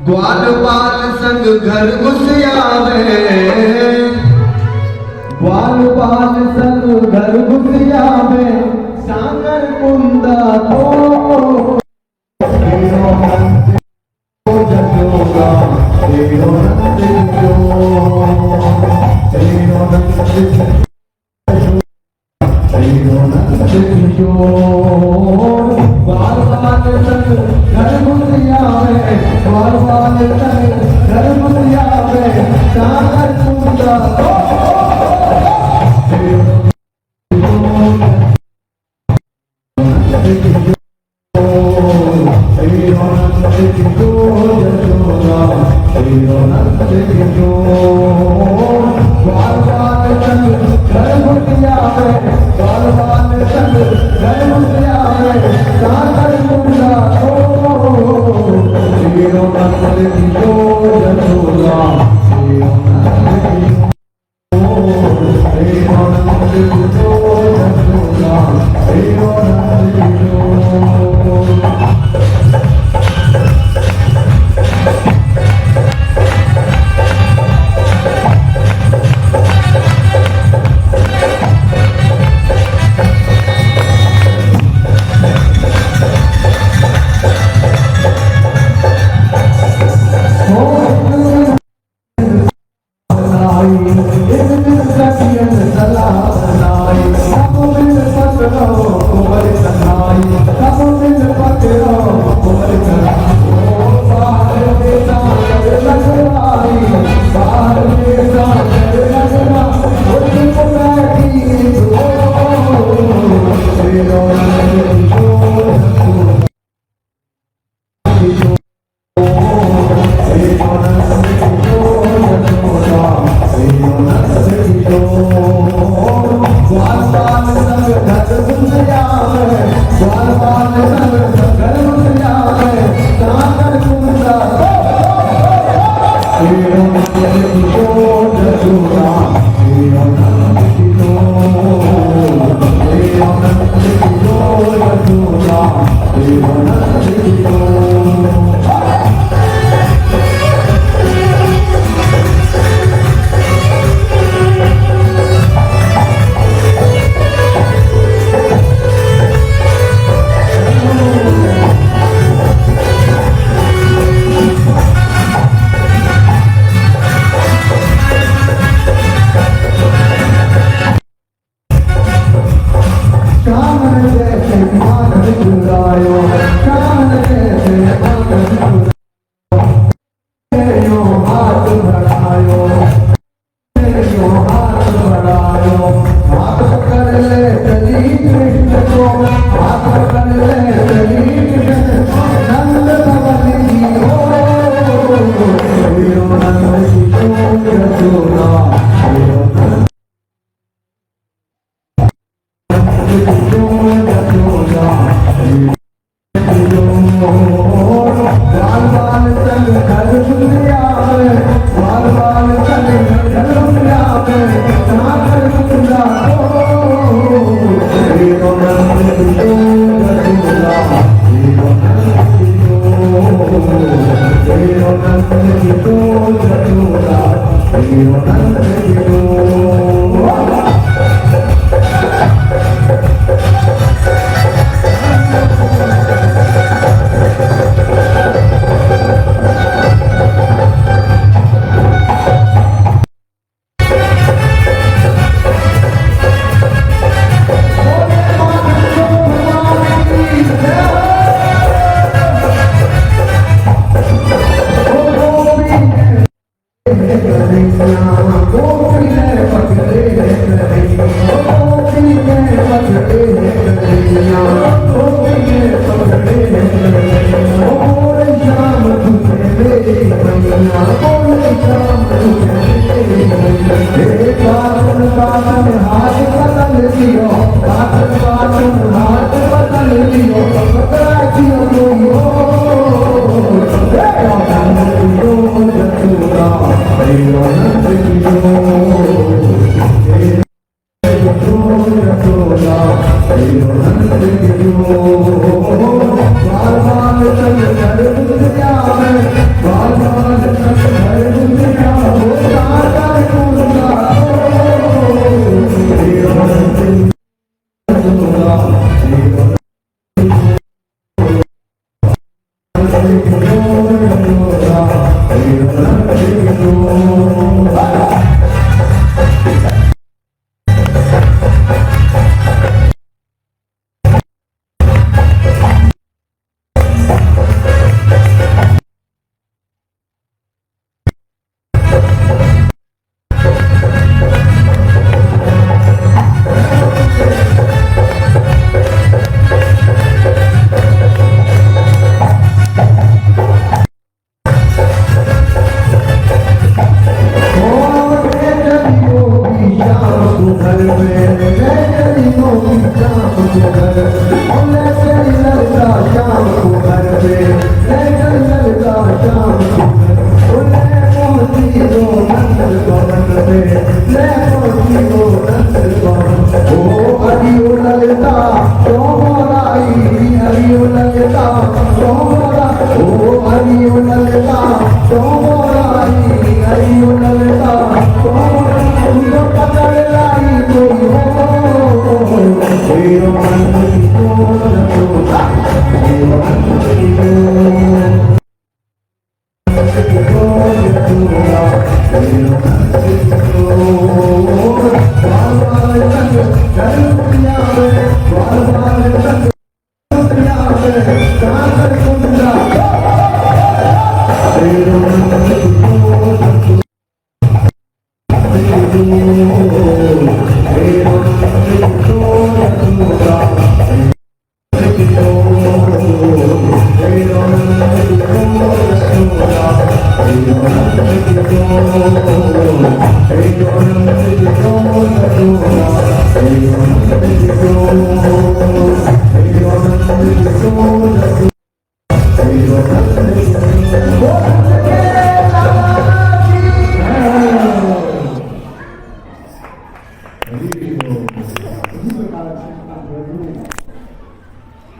ग्वाल बाल संग घर घुस आवे ग्वाल बाल संग घर घुस आवे सागर कुंदा तो तेरो नंद जसोगा तेरो नंद किशोर तेरो नंद तेरो नंद किशोर बाल बाल संग घर घुस आवे बाल बाल संग घर घुस आवे सागर कुंदा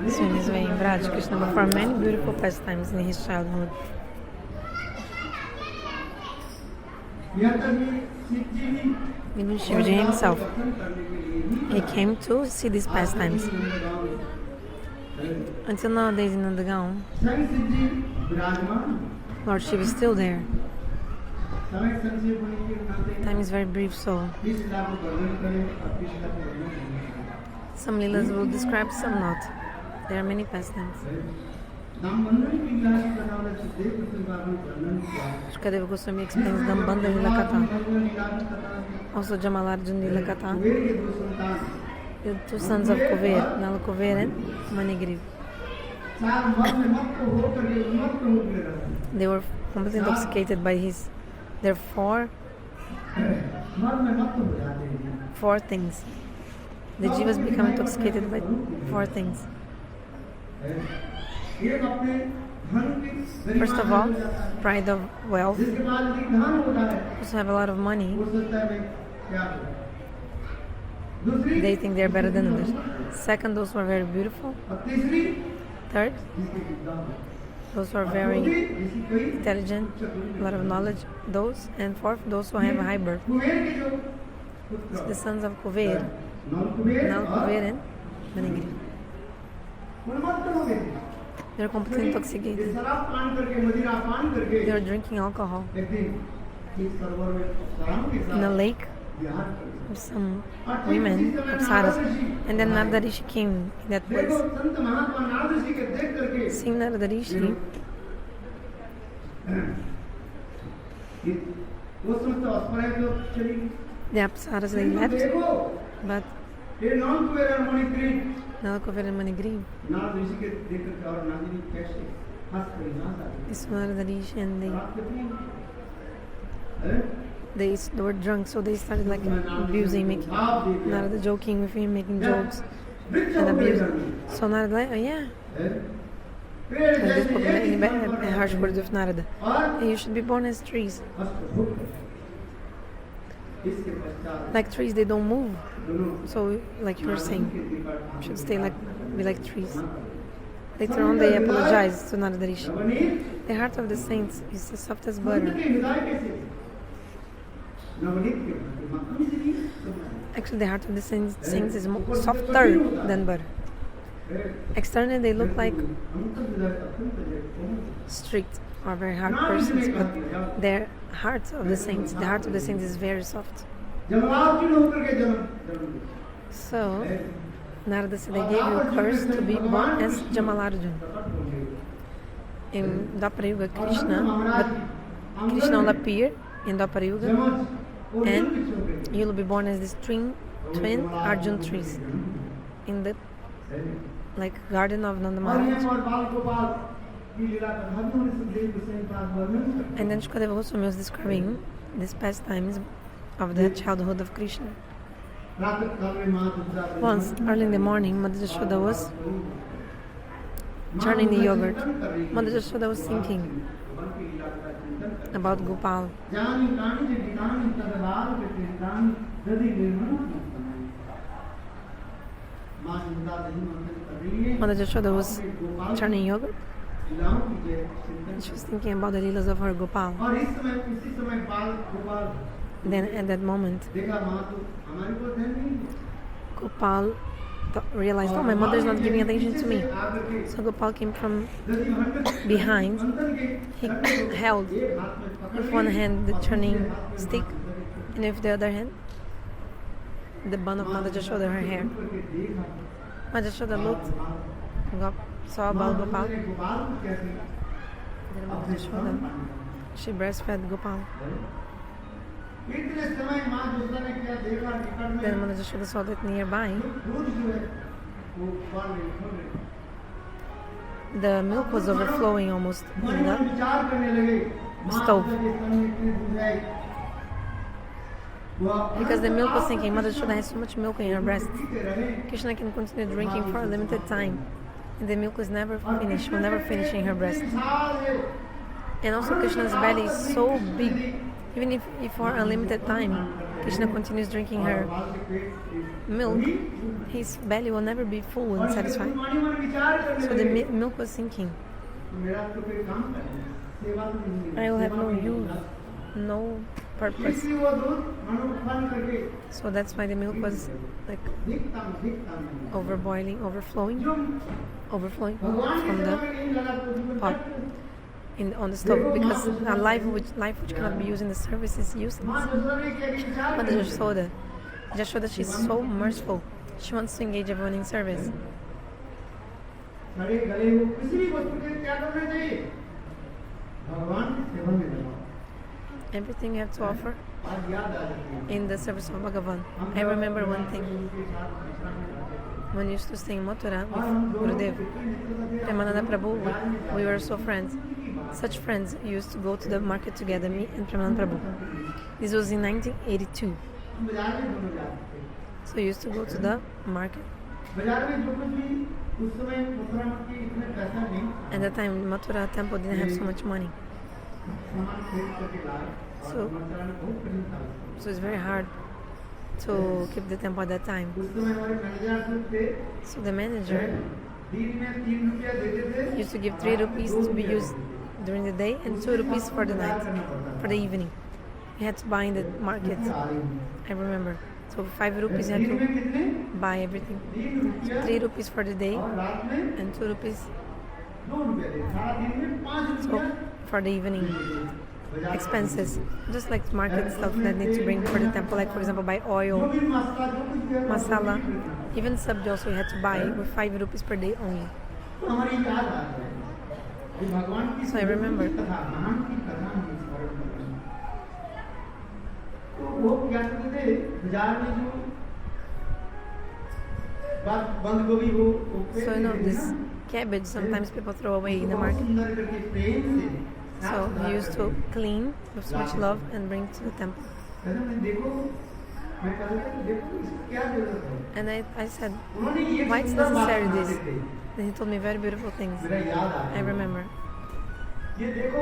So in this way, Krishna performed many beautiful pastimes in his childhood. Even Shivji himself, he came to see these pastimes. Until nowadays in Nandagaon, Lord Shiva is still there. Time is very brief, so some lilas will describe, some not. There are many pastimes. Shukadeva Goswami explains Dama-bandhana-lila katha. Also Jamalarjuna-lila katha. The two sons of Kuver, Nalakuvera and Manigriva. They were completely intoxicated by their four things. The jivas become intoxicated by four things. First of all, pride of wealth. Those who have a lot of money, they think they're better than others. Second, those who are very beautiful. Third, those who are very intelligent, a lot of knowledge. Those, and fourth, those who have a high birth. So the sons of Kuver, Nalakuvera and Manigriva. They're completely intoxicated. They're drinking alcohol in a lake with some women, Apsaras. And then Narada Rishi came in that place. Seeing Narada Rishi, वो समस्त अस्पराय तो चली गई। The apsaras they left, देखो but ये नलकुबेर और Manigriva Nalakuvera and Manigriva, Narad ऋषि के देख कर और नारद कैसे हंस रही नारद this Vamanadeva, and रात कितनी they were drunk, so they started like abusing, making Narada joking with him, making jokes and abusing. So Narada like, oh yeah, and they spoke in harsh words with Narada. And you should be born as trees. Like trees, they don't move. So, like you were saying, you should stay like be like trees. Later on, they apologized to Narada Rishi. The heart of the saints is the softest butter. Actually, the heart of the saints is softer than butter. Externally, they look like strict or very hard persons, but their hearts of the saints, the heart of the saints is very soft. So, Narada said, I gave you a curse to be born as Jamalarjun. In Dwapara Krishna, but Krishna will appear in Dwapara and you will be born as these twin Arjun trees in the garden of Nanda Maharaj. And then Shukadeva Goswami was describing these pastimes of the childhood of Krishna. Once, early in the morning, Mother Yashoda was churning the yogurt. Mother Yashoda was thinking about Gopal. Mother Yashoda was churning yogurt. She was thinking about the lilas of her Gopal. Then at that moment, Gopal realized, oh, my mother is not giving attention to me. So Gopal came from behind. He held with one hand the churning stick and with the other hand the bun of Mother Yashoda, her hair. Mother Yashoda looked, saw Bal Gopal. Then Mother Yashoda, she breastfed Gopal. Then Mother Yashoda saw that nearby the milk was overflowing almost in the stove. Because the milk was thinking, Mother Yashoda has so much milk in her breast. Krishna can continue drinking for a limited time. And the milk was never finished, will never finish in her breast. And also Krishna's belly is so big. Even if for a limited time, Krishna continues drinking her milk, his belly will never be full and satisfied. So the milk was thinking, I will have no use, no purpose. So that's why the milk was like overflowing from the pot on the stove, because a life which cannot be used in the service is useless. Mother Yashoda, she's so merciful. She wants to engage everyone in service. Everything you have to offer in the service of Bhagavan. I remember one thing. When we used to stay in Mathura with Gurudeva, Premananda Prabhu, we were so friends. Such friends used to go to the market together, me and Premananda Prabhu. This was in 1982. So we used to go to the market. At that time, Mathura temple didn't have so much money. So it's very hard to keep the temple at that time. So the manager used to give 3 rupees to be used during the day and 2 rupees for the night, for the evening. You had to buy in the market, I remember. So 5 rupees you had to buy everything. So 3 rupees for the day and 2 rupees for the evening expenses, just like market stuff that need to bring for the temple, like for example buy oil, masala, even sabji also you had to buy with 5 rupees per day only. So I remember वो क्या करते थे बाजार में जो बंद गोभी वो So you know this cabbage sometimes people throw away in the market. सुंदर करके प्रेम से So he used to clean with so much love and bring to the temple. कहता मैं देखो मैं कहता कि देखो इसको क्या जरूरत है And I said, उन्होंने ये why it's सुंदर बात necessary बताते this? थे। Then he told me very beautiful things. मेरा याद आ I remember. ये देखो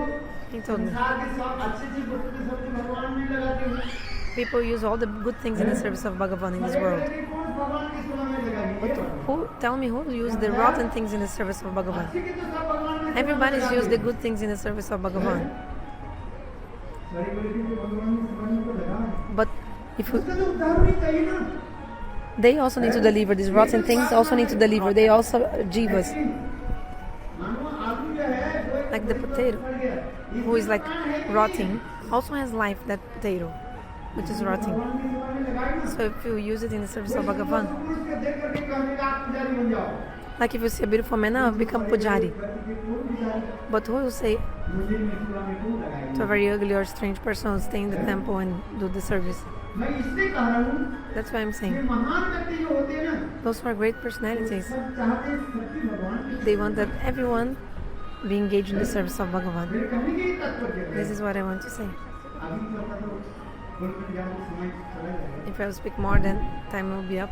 He told me. संसार के सब अच्छे अच्छे वस्तु के सब भगवान में लगाते हैं People use all the good things in the service of Bhagavan in this world. कौन भगवान के सेवा में लगाएंगे Tell me who use the rotten things in the service of Bhagavan? अच्छे के तो सब भगवान में Everybody's used the good things in the service of Bhagavan. बड़ी बड़ी चीजें भगवान में सेवा में तो लगा But if we, उसका तो उद्धार नहीं चाहिए ना they also need to deliver. These rotten things also need to deliver. They also jivas. मानो आलू जो है Like the potato, who is like rotting, also has life, that potato, which is rotting. So if you use it in the service of Bhagavan, like if you see a beautiful man, now become pujari. But who will say to a very ugly or strange person who stay in the temple and do the service? That's why I'm saying. Those who are great personalities, they want that everyone be engaged in the service of Bhagavan. This is what I want to say. If I will speak more, then time will be up.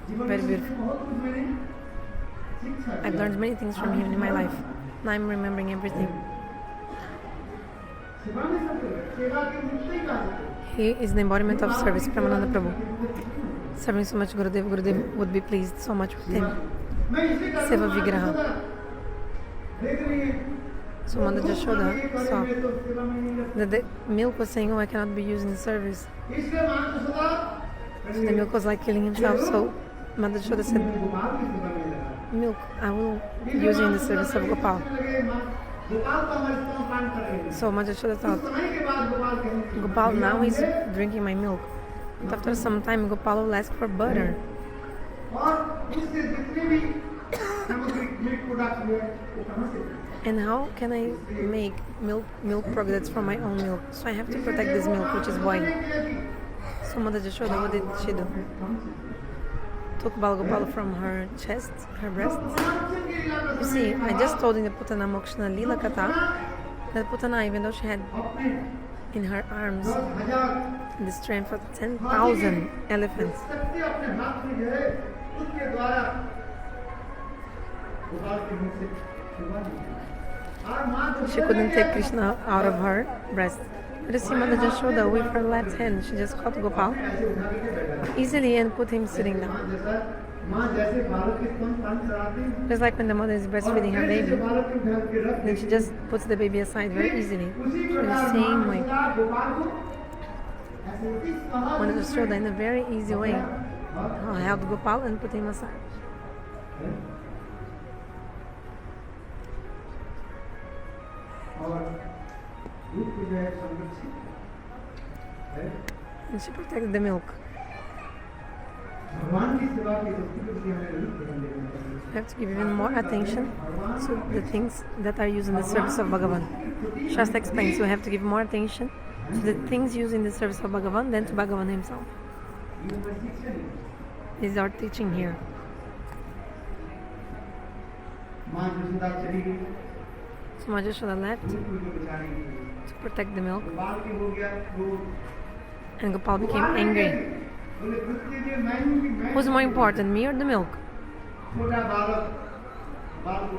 Very beautiful. I've learned many things from him in my life. Now I'm remembering everything. He is the embodiment of service, Vamanadeva Prabhu. Serving so much Gurudev, Gurudev would be pleased so much with him. Seva Vigraha. So Mother Jashoda saw that the milk was saying, oh, I cannot be used in the service. So the milk was like killing himself. So Mother Jashoda said, milk, I will use you in the service of Gopal. So Mother Jashoda thought, Gopal now is drinking my milk. But after some time, Gopal will ask for butter. And how can I make milk products from my own milk? So I have to protect this milk, which is boiling. So Mother Jashoda, what did she do? Took Bal-Gopal from her chest, her breast. You see, I just told in the Putana-mokshana-lila katha that Putana, even though she had in her arms the strength of 10,000 elephants, she couldn't take Krishna out of her breast. But you see, Mother Jashoda, with her left hand, she just caught Gopal easily and put him sitting down. Just like when the mother is breastfeeding her baby, then she just puts the baby aside very easily. In the same way, Mother Jashoda, in a very easy way, held Gopal and put him aside. And she protected the milk. We have to give even more attention to the things that are used in the service of Bhagavan. Shastra explains, we have to give more attention to the things used in the service of Bhagavan than to Bhagavan himself. This is our teaching here. So Mother Jashoda left to protect the milk, and Gopal became angry. Who's more important, me or the milk?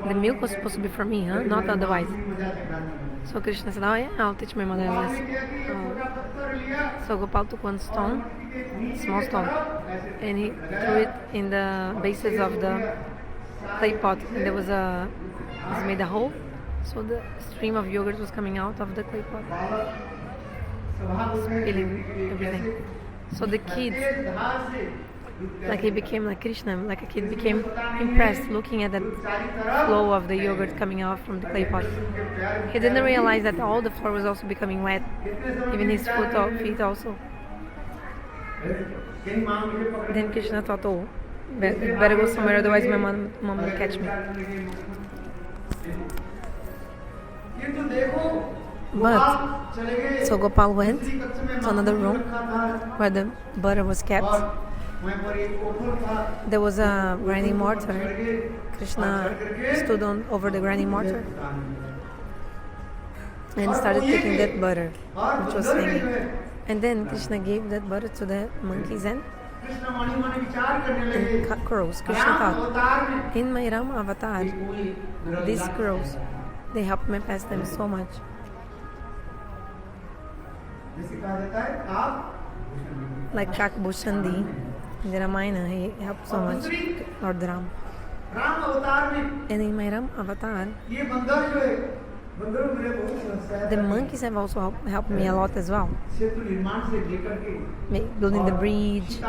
The milk was supposed to be for me, huh? Not otherwise. So Krishna said, oh yeah, I'll teach my mother a lesson. So Gopal took one stone, small stone, and he threw it in the bases of the clay pot. And there was he made a hole, so the stream of yogurt was coming out of the clay pot, spilling everything. So the kids, like he became like Krishna, like a kid became impressed looking at the flow of the yogurt coming out from the clay pot. He didn't realize that all the floor was also becoming wet, even his feet also. Then Krishna thought, oh, better go somewhere, otherwise my mom will catch me. But so Gopal went to another room where the butter was kept. There was a grinding mortar. Krishna stood over the grinding mortar and started taking that butter, which was hanging. And then Krishna gave that butter to the monkeys and crows. Krishna thought, in my Ram avatar, these crows, they helped me pass them so much. Like Kak Bhushandi in the Ramayana, he helped so much Lord Ram. And in my Ram avatar, the monkeys have also helped me a lot as well. Building the bridge,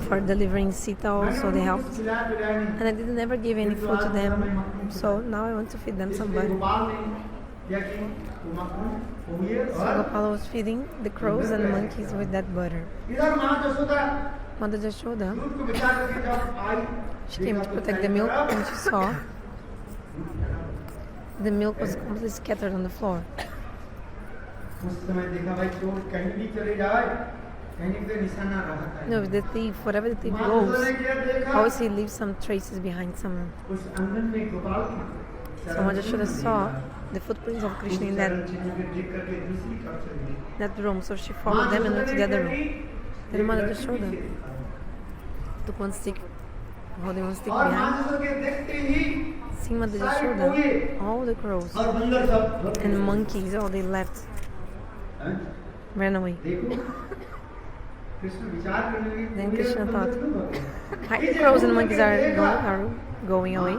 for delivering Sita also they helped. And I didn't ever give any food to them, so now I want to feed them some butter. So Gopala was feeding the crows and the monkeys with that butter. Mother Jashoda, she came to protect the milk and she saw the milk was completely scattered on the floor. No, the thief, whatever the thief goes, always he leaves some traces behind some. So Mother Jashoda saw the footprints of Krishna in that room, so she followed them and went to the other room. Then Mother Jashoda took one stick, holding one stick behind. Seeing Mother Jashoda, all the crows and monkeys, all they left, ran away. Then Krishna thought, the crows and monkeys are going away.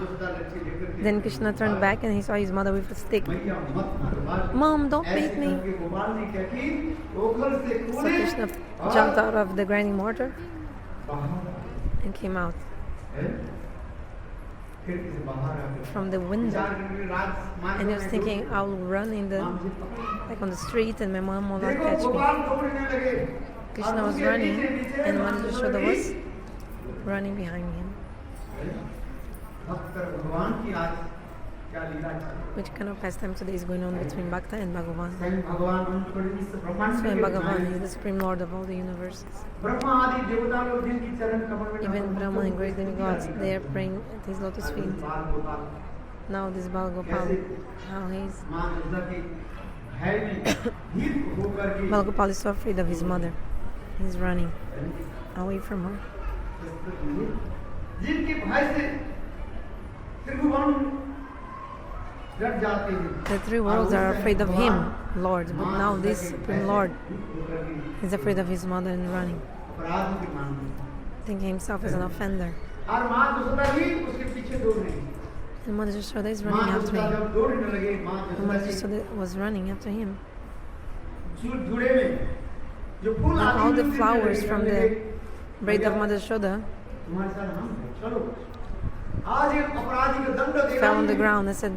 Then Krishna turned back and he saw his mother with a stick. Mom, don't beat me. So Krishna jumped out of the grinding mortar and came out from the window. And he was thinking, I'll run on the street and my mom will not catch me. Krishna was running and Mother Jashoda was running behind him. Which kind of pastime today is going on between Bhakta and Bhagavan? So in Bhagavan, he is the Supreme Lord of all the universes. Even Brahma and great demigods, they are praying at his lotus feet. Now this Bal Gopal, how he is. Bal Gopal is so afraid of his mother. He's running away from her. The three worlds are afraid of him, Lord, but now this Supreme Lord is afraid of his mother and running, thinking himself as an offender. And Mother Jashoda is running after him. And Mother Jashoda was running after him. And all the flowers from the braid of Mother Jashoda fell on the ground. I said,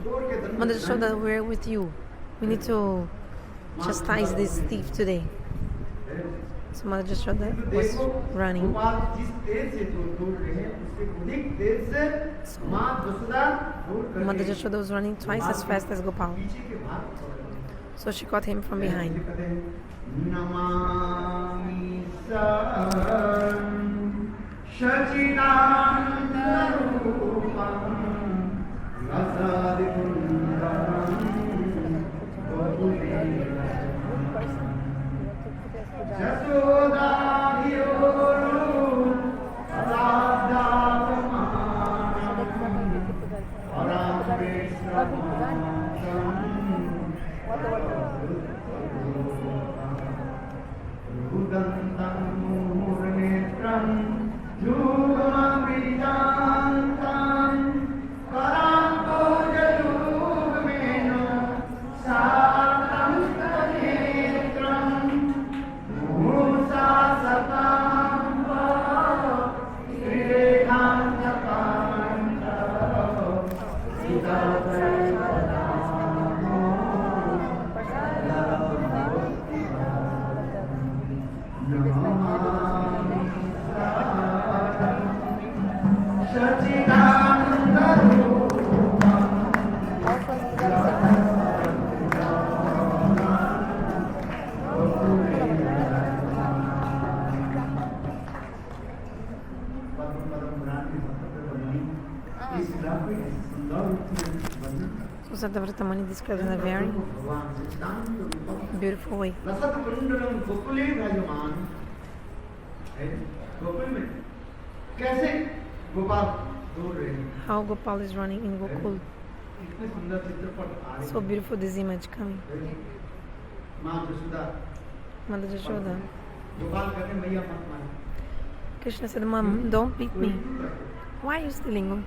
Mother Jashoda, we're with you. We need to chastise this thief today. So Mother Jashoda was running. So Mother Jashoda was running twice as fast as Gopal. So she caught him from behind. Sambandha-pradata describes in a very beautiful way. How Gopal is running in Gokul. So beautiful, this image coming. Mother Yashoda. Krishna said, Mom, don't beat me. Why are you stealing?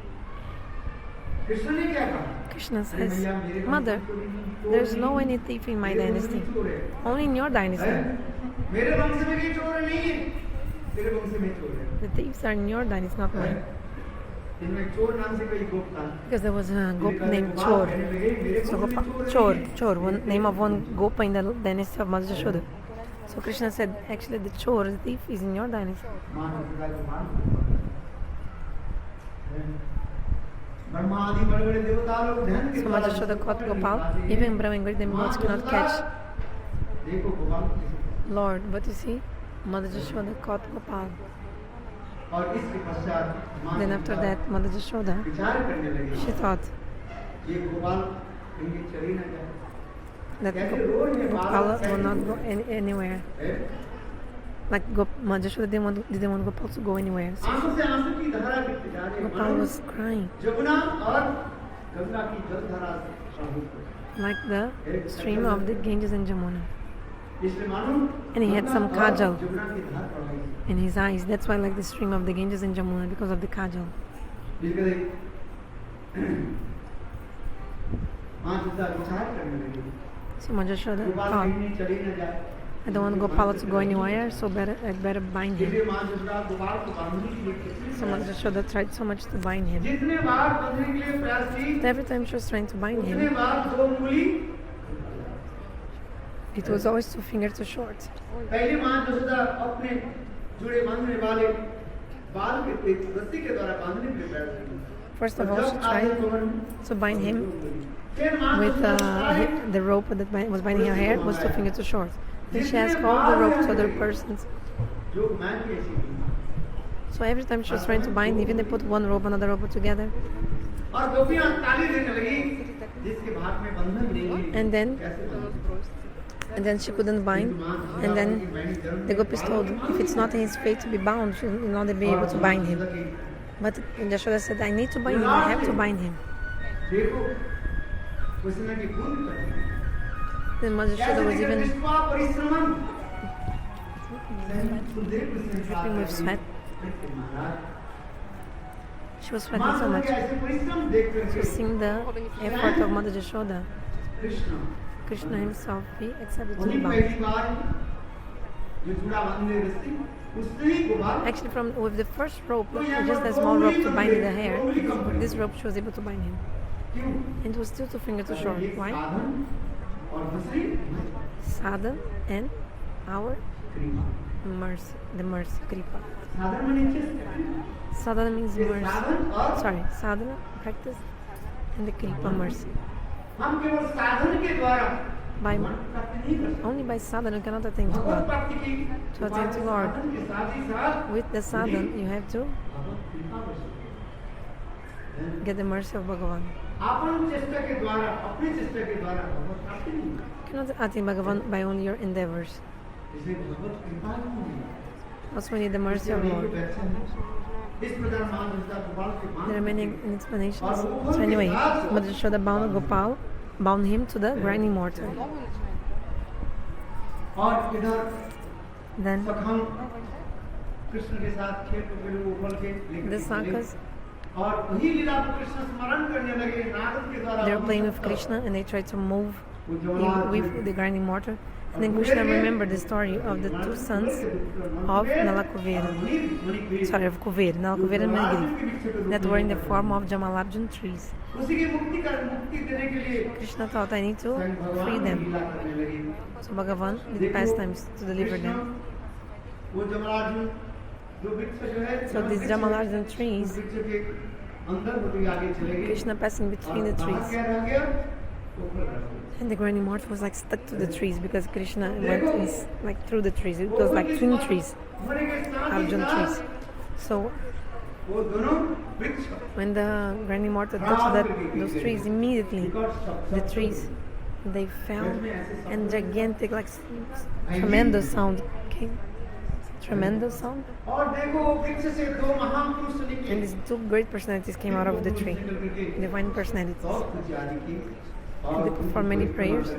Krishna says, Mother, there's no any thief in my dynasty. Only in your dynasty. The thieves are in your dynasty, not mine. Because there was a Gopa named Chor. So Gopa, Chor, one name of one Gopa in the dynasty of Mother Yashoda. So Krishna said, actually the Chor, the thief, is in your dynasty. So Mother Yashoda caught Gopal. Even Brahma and great demigods cannot catch Lord. But you see, Mother Yashoda caught Gopal. Then after that, Mother Yashoda, she thought that Gopal will not go anywhere. Like Mother Yashoda didn't want Gopal to go anywhere. So Gopal was crying. Like the stream of the Ganges and Jamuna. And he had some kajal in his eyes. That's why, like the stream of the Ganges and Jamuna, because of the kajal. So Mother Yashoda thought, I don't want Gopala to go anywhere, so I better bind him. So Mother Yashoda tried so much to bind him. Every time she was trying to bind him, it was always 2 fingers too short. First of all, she tried to bind him with the rope that was binding her hair was 2 fingers too short. Then she asked all the rope to other persons. So every time she was trying to bind, even they put one rope, another rope together. And then she couldn't bind. And then the gopis told, if it's not in his fate to be bound, she will not be able to bind him. But Yashoda said, I need to bind him, I have to bind him. Then Mother Yashoda was even dripping with sweat. She was sweating so much. So seeing the effort of Mother Yashoda, Krishna himself, he accepted to be bound. Actually, with the first rope, just a small rope to bind the hair, with this rope she was able to bind him. And it was still 2 fingers too short. Why? Sadhan and our mercy, the mercy, kripa. Sadhana means mercy. Sorry, sadhana, practice, and the kripa, mercy. Only by sadhana you cannot attain to God. To attain to Lord, with the sadhana you have to get the mercy of Bhagavan. You cannot attain Bhagavan by only your endeavors. Also we need the mercy of Lord. There are many explanations. So anyway, Mother Yashoda bound Gopal, bound him to the grinding mortar. Then the Sakas, they were playing with Krishna and they tried to move him with the grinding mortar. And then Krishna remembered the story of the 2 sons of Nalakuvera, Nalakuvera and Manigriva, that were in the form of Jamalabjan trees. Krishna thought, I need to free them. So Bhagavan did pastimes to deliver them. So these Jamalabjan trees, Krishna passing between the trees. And the grinding mortar was like stuck to the trees because Krishna went like through the trees. It was like twin trees, Arjun trees. So वो दोनों वृक्ष When the Grand Immortal touched those trees, immediately the trees, they fell, and gigantic, like tremendous sound came. Tremendous sound. और देखो वृक्ष से दो महापुरुष निकले And these two great personalities came out of the tree, divine personalities. और पुजारी की They performed many prayers.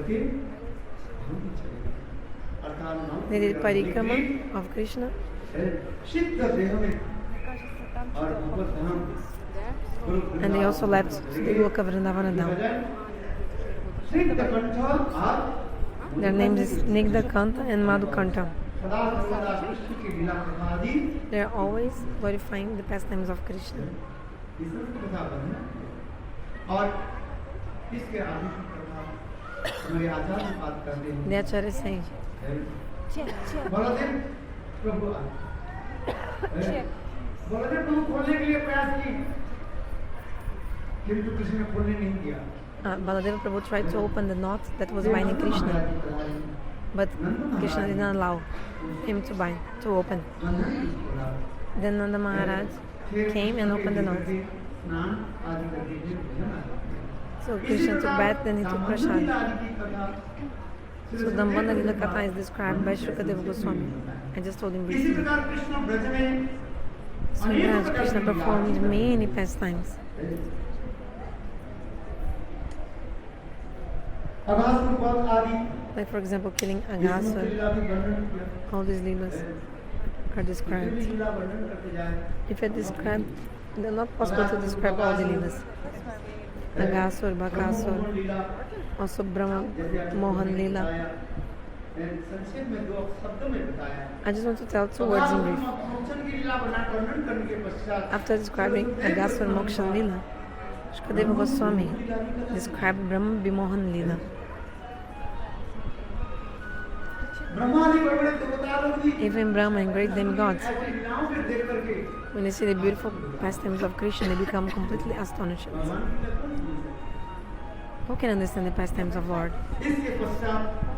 They did parikrama of Krishna, सिद्ध देह में और भगवत धाम and they also left to the Loka Vrindavana Dham. सिद्ध कंठ और Their names is Nigda Kanta and Madhu Kanta. सदा सर्वदा कृष्ण की लीला कथा आदि They are always glorifying the pastimes of Krishna. इसमें कथा बनी और इसके आदि की कथा हमारे आचार्य बात करते हैं The Acharya say, बलदेव प्रभु बलदेव प्रभु खोलने के लिए प्रयास की किंतु कृष्ण ने खोलने नहीं दिया Baladeva Prabhu tried to open the knot that was binding Krishna, but Krishna did not allow him to bind, to open. Then Nanda Maharaj came and opened the knot. So Krishna took bath, then he took prasad. So Dama-bandhana-lila katha is described by Shukadeva Goswami. I just told him इसी briefly. प्रकार कृष्ण ब्रज में So in Braj, Krishna performed many pastimes. अगासुरवध आदि Like for example, killing Agasur. लीला भी वर्णन किया All these lilas are described. लीला वर्णन करते जाए If I describe, they're not possible to describe all the lilas. Agasur, Bakasur, Leela also Brahma-mohan-lila. संक्षेप में दो शब्द में बताया I just want to tell two words in brief. मोक्षण की लीला वर्णन करने के पश्चात After describing Agasur-mokshan-lila, Shukadeva Goswami described Brahma-vimohan-lila. ब्रह्मादि बड़े बड़े देवता लोग भी Even Brahma and great demigods, ऐसी लीलाओं को देख करके when they see the beautiful pastimes of Krishna, they become completely astonished. भगवान की कथा नहीं समझ Who can understand the pastimes of Lord? सकते। इसके पश्चात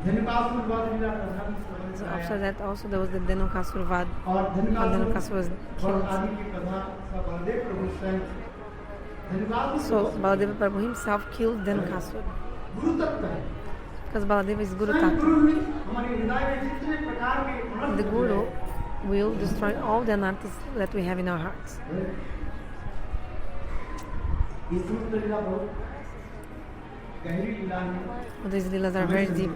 धनिकासुरवध लीला प्रधान So after that also there was the Dhenukasura-vad. और Dhenukasura was killed. आदि की कथा सब बलदेव प्रभु स्वयं धनिकासुर So Baladeva Prabhu himself killed Dhenukasura. गुरु तत्व है Because Baladeva is Guru स्वयं Tattva. गुरु ही हमारे हृदय में जितने प्रकार के The Guru will destroy all the anarthas that we have in our hearts. ये सूत्र लीला बहुत गहरी लीला है All these lilas are very deep.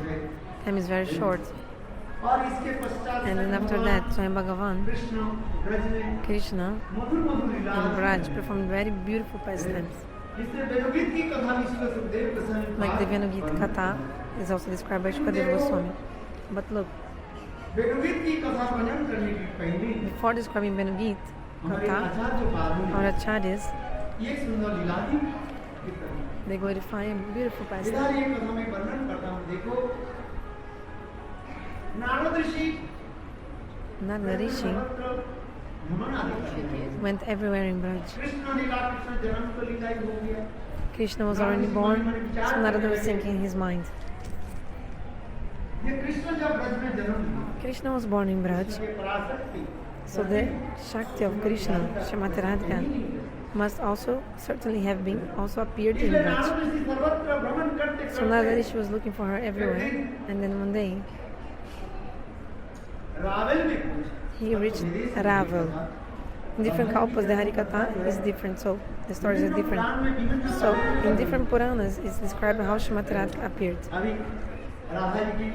Time is very short. और इसके पश्चात And then after that, Swayam Bhagavan, Krishna Braj में Krishna, Madhur Madhur Leela and Braj performed very beautiful pastimes. इससे वेदोगीत की कथा भी इसमें Sukhdev Goswami Like the Vyanugit Katha is also described by Shukadeva Goswami. But look, वेदोगीत की कथा वर्णन करने की पहले before describing Vyanugit हमारे Katha, आचार्य पादों our ने acharyas, ये सुंदर लीला ही दिखाई। they glorify a beautiful इधर pastime. ये कथा में वर्णन करता हूँ देखो नारद ऋषि Narada Rishi सर्वत्र भ्रमण आदि कर रहे हैं। went everywhere in Braj. Krishna लीला कृष्ण जन्म तो लीला ही हो गया Krishna was already born, so Narada was thinking in his mind. ये कृष्ण जब ब्रज में जन्म लिया Krishna was born in Braj, ये पराशक्ति so the Shakti of Krishna, Srimati Radhika, must also certainly have been also appeared in इसलिए Braj. Narad ऋषि सर्वत्र भ्रमण करते So Narada Rishi was looking for her everywhere, and then one day Rawal में पहुंचे he reached Ravel. In different kalpas, the Harikatha is different, so the stories are different. So in different Puranas, it's described how Srimati Radhika appeared. अभी राधा जी की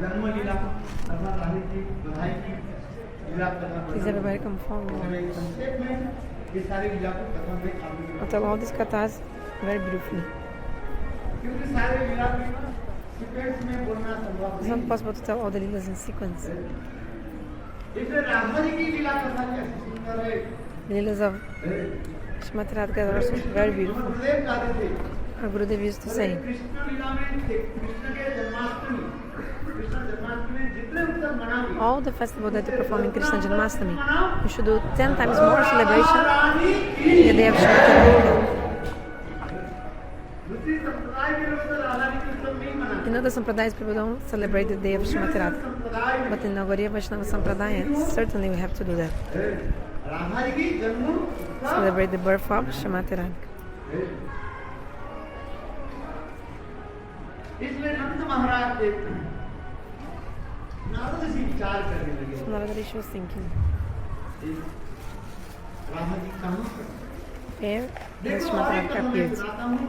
जन्म लीला अर्थात राधा जी बधाई की लीला कथा Please everybody come forward. संक्षेप में ये सारी लीला को कथा में I'll tell all these kathas very briefly. क्योंकि सारे लीला की सीक्वेंस में बोलना संभव It's not possible to tell all the lilas in sequence. इसलिए राधा जी की लीला कथा कैसी सुंदर है The lilas of Srimati Radhika are also very beautiful. गुरुदेव कहते थे Our Gurudev used to say, Krishna लीला में कृष्ण के जन्माष्टमी कृष्ण जन्माष्टमी में जितने उत्सव मनाओगे all the festival that you perform in Krishna Janmashtami, you should do 10 times more celebration in the day of Srimati Radhika. दूसरी संप्रदाय के लोग तो राधा जी के उत्सव नहीं मनाते In other sampradayas, people don't celebrate the day of Srimati Radhika. संप्रदाय But in Nagariya Vaishnava Sampradaya, certainly we have to do that. Radha ji की जन्म celebrate the birth of Srimati Radhika. इसलिए नंद महाराज एक नारद जी विचार करने लगे। So Narada Rishi was thinking, Radha ji कहाँ पर? where has Srimati Radhika appeared?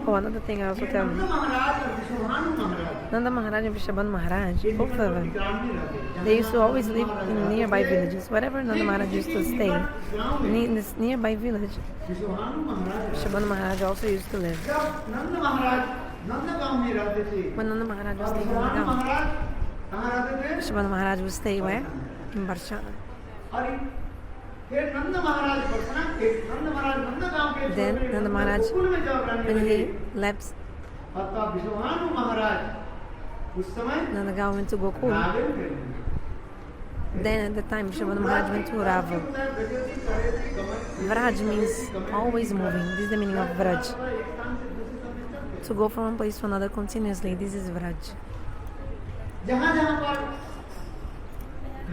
Oh, another thing I also tell Nand you. महाराज और विश्वभानु महाराज Nanda Maharaj and Vrishabhan Maharaj, both of them, ग्राम में रहते। they used to always live in nearby villages. Wherever Nanda Maharaj used to stay, in this nearby village, Vishwabhanu Maharaj Vrishabhan Maharaj also used to live. जब नंद महाराज नंद गांव में रहते थे, When Nanda Maharaj was और staying in the Vishwabhanu town, महाराज कहाँ रहते थे? Vrishabhan Maharaj would stay where? In Barshana. और फिर नंद महाराज बरसना के नंद महाराज नंद गांव के Then छोड़ के Nanda Maharaj, गोकुल में जब रहने when लगे, he left और तब विश्वभानु महाराज उस समय Nandagaon went to Gokul, Ravan थे। then at the time Vrishabhan Maharaj went to Rava. Vraj means always moving. This is the meaning of Vraj. To go from one place to another continuously, this is Vraj. जहाँ जहाँ पर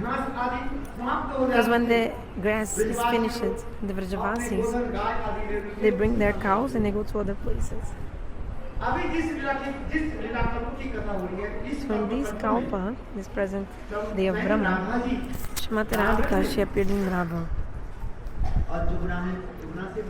घास आदि समाप्त हो Because जाती when है, the grass is finished, the अपने Vrajavasis, गोबर गाय आदि ले लीजिए। they bring their cows and they go to other places. अभी जिस लीला की कथा हो रही है, इस So in this Kalpa, this present day of Brahma, Radha ji Srimati Radhika, she appeared in Rava, और जुगना से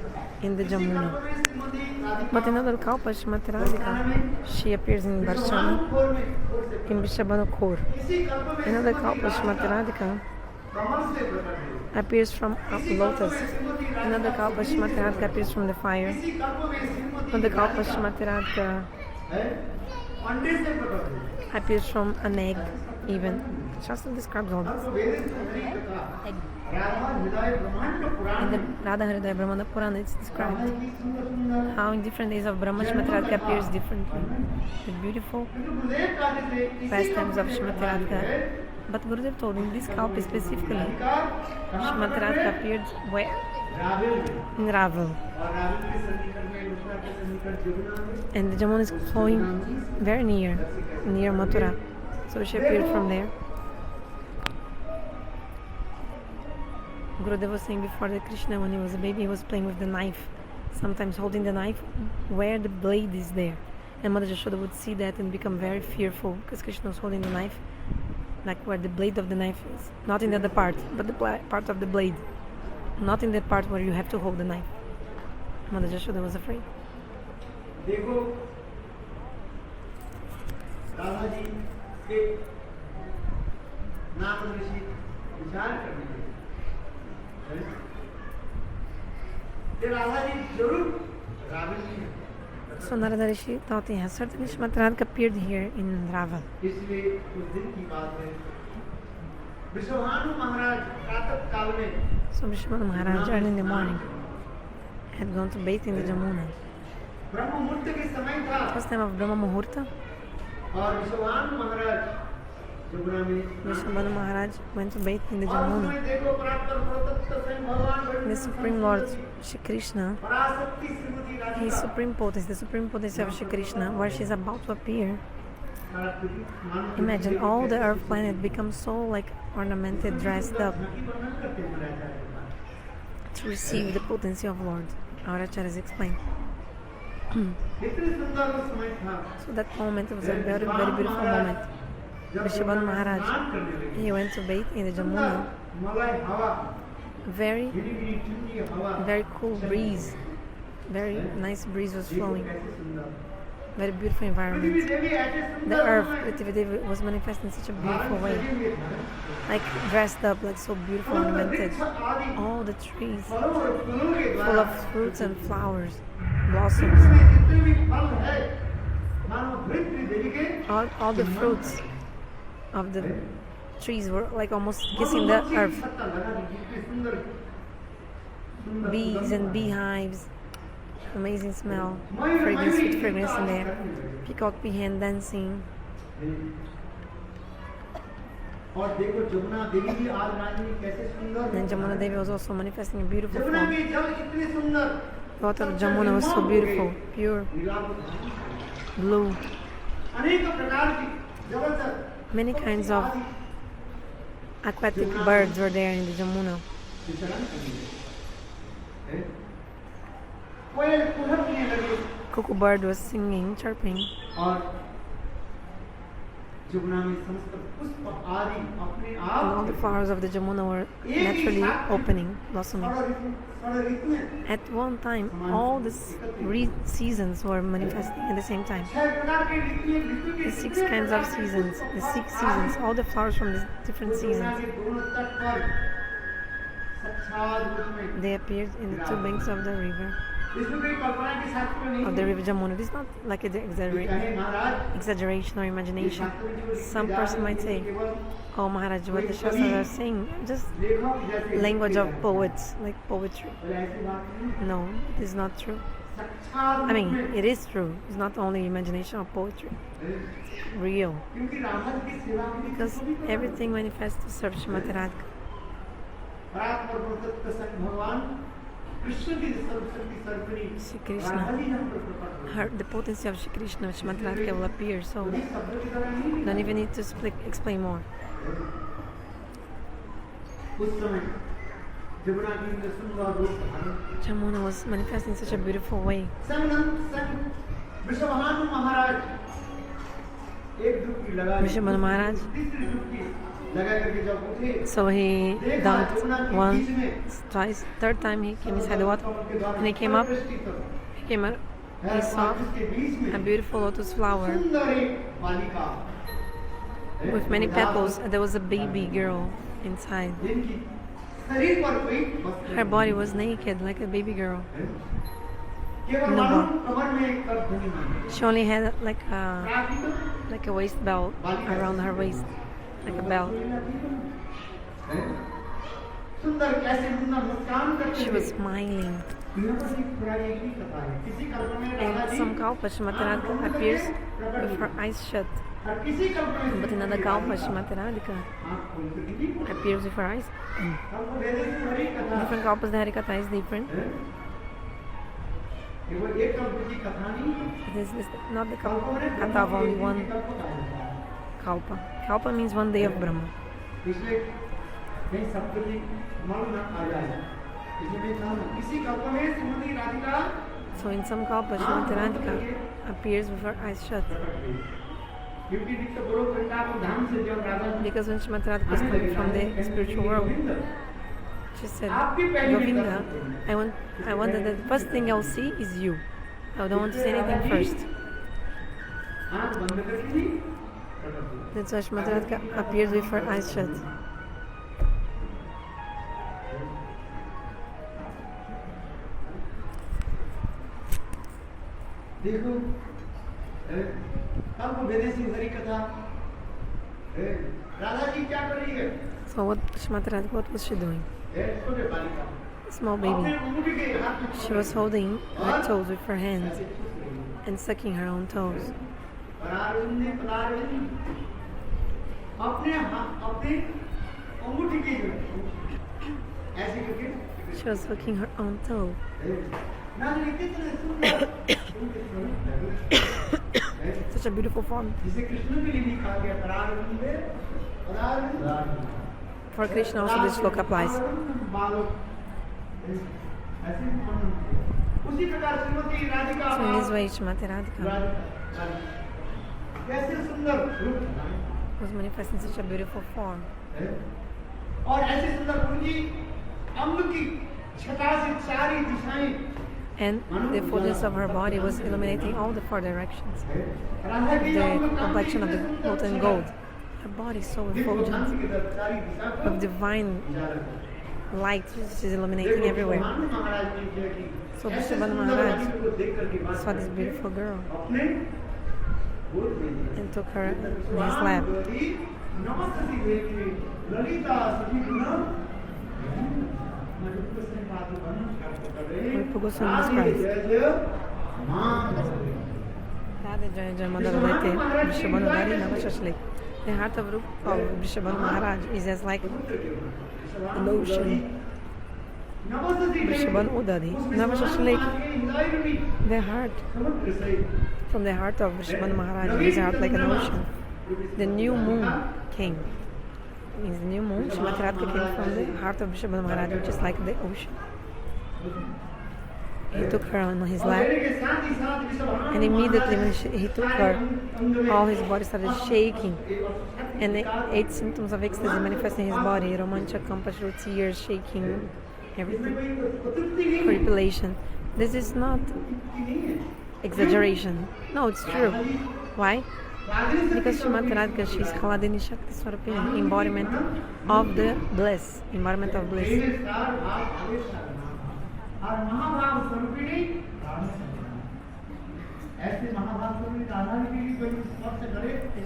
in the Jamuna. Shrimati Radhika But in other Kalpa, Srimati Radhika, she appears in Barshana, in Vrishabhanu Khor. इसी कल्प में In other Kalpa, Srimati Radhika कमल से प्रकट हुई। appears from a lotus. In other Kalpa, Srimati Radhika appears from the fire. इसी कल्प में Shrimati In other Kalpa, Srimati Radhika है, अंडे से प्रकट हुई। appears from an egg, even. Shastra describes all this. तो वेद सुंदरी कथा राधा हृदय ब्रह्मांड पुराण In the Radha Hridaya Brahmana Purana, it's described की सुंदर सुंदर how in different days of Brahma, Srimati Radhika appears differently. The beautiful गुरुदेव काव्य से इसी pastimes of कल्प में Srimati प्रकट Radhika. है। But Gurudev told in this Kalpa specifically, कहाँ Srimati Radhika appeared where? Ravan में। In Raval. और रावण के सन्निकट में लुकना के सन्निकट जुगना में And the Jamuna is flowing very near Mathura. So she appeared from there. Gurudev was saying before that Krishna, when he was a baby, he was playing with the knife, sometimes holding the knife where the blade is there. And Mother Yashoda would see that and become very fearful because Krishna was holding the knife, like where the blade of the knife is. Not in the other part, but the part of the blade. Not in that part where you have to hold the knife. Mother Yashoda was afraid. देखो राधा जी के नाम ऋषि विचार करने लगे। ये राधा जी जरूर रावण जी हैं। So Narada Rishi thought, yes, certainly Srimati Radhika appeared here in Raval. इसलिए उस दिन की बात है विश्वभानु महाराज प्रातः काल में So Vishnu Maharaj early in the morning had gone to bathe in the Jamuna. ब्रह्म मुहूर्त के समय था First time of Brahma Muhurta, और विश्वभानु महाराज जुगना में Vishnu Maharaj went to bathe in the और Jamuna. उसमें देखो प्रातः प्रतप्त स्वयं भगवान The Supreme Lord Shri Krishna, Parashakti Shrimati Radhika His Supreme Potency, the Supreme Potency of Shri Krishna, where she is about to appear. Imagine all the earth planet becomes so like ornamented, dressed up to receive the potency of Lord. Our acharyas explain. So that moment was a very, very beautiful moment. Vrishabhan Maharaj, he went to bathe in the Jamuna. Very, very cool breeze. Very nice breeze was flowing. Very beautiful environment. The earth, the Devi was manifesting in such a beautiful way. Like dressed up, like so beautiful, ornamented. All the trees full of fruits and flowers, blossoms. All the fruits of the trees were like almost kissing the earth. Bees and beehives. Amazing smell, fragrance, sweet fragrance in there. Peacock peahen dancing. And Jamuna Devi was also manifesting a beautiful form. The water of Jamuna was so beautiful, pure, blue. Many kinds of aquatic birds were there in the Jamuna. कोयल कुहकने लगे Cuckoo bird was singing, chirping, और जमुना में समस्त पुष्प आदि अपने and all आप the flowers of the Jamuna were naturally opening, blossoming. At one time, all the seasons were manifesting at the same time. The 6 kinds of seasons, the 6 seasons, all the flowers from the different seasons, they appeared in the 2 banks of the river. Of the river Jamuna. This is not like an exaggeration or imagination. Some person might say, "Oh Maharaj, what the Shastras are saying, just language of poets, like poetry." No, it is not true. I mean, it is true. It's not only imagination or poetry. It's real. Because everything manifests to serve Srimati Radhika. Shri Krishna, the potency of Shri Krishna, Srimati Radhika will appear, so don't even need to explain more. Jamuna was manifesting in such a beautiful way. Vrishabhanu Maharaj, so he dunked once, twice, third time he came inside the water, and he came up, he saw a beautiful lotus flower with many petals, and there was a baby girl inside. Her body was naked like a baby girl. No, she only had like a waist belt around her waist, like a belt. She was smiling. In some kalpa, Srimati Radhika appears with her eyes shut. But in another kalpa, Srimati Radhika appears with her eyes. Different kalpas, the Harikatha is different. This is not the katha of only one kalpa. Kalpa means one day of Brahma. So in some kalpa, Srimati Radhika appears with her eyes shut. Because when Srimati Radhika was coming from the spiritual world, she said, "Govinda, I want that the first thing I'll see is you. I don't want to see anything first." That's why Srimati Radhika appears with her eyes shut. So what Srimati Radhika, what was she doing? Small baby. She was holding her toes with her hands and sucking her own toes. She was sucking her own toe. Such a beautiful form. For Krishna also this shloka applies. So in this way, Srimati Radhika was manifesting such a beautiful form. And the effulgence of her body was illuminating all the 4 directions. The complexion of the molten gold. Her body is so effulgent of divine light, which is illuminating everywhere. So Vrishabhanu Maharaj saw this beautiful girl and took her in his lap. Rupa Goswami describes Radha Jaya Jaya Madhavadete Vrishabhanu Dari Navashashlik. The heart of Vrishabhanu Maharaj is as like an ocean. Vrishabhanu Udari Navashashlik. The heart, from the heart of Vrishabhanu Maharaj is heart like an ocean. The new moon came. Means the new moon, Srimati Radhika came from the heart of Vrishabhanu Maharaj, which is like the ocean. he took her on his lap, and immediately when he took her, all his body started shaking, and the 8 symptoms of ecstasy manifesting in his body: romancha, compassion, tears, shaking, everything, horripilation. This is not exaggeration. No, it's true. Why? Because Srimati Radhika, she's Kaladini Shakti Swarupini, embodiment of the bliss, embodiment of bliss.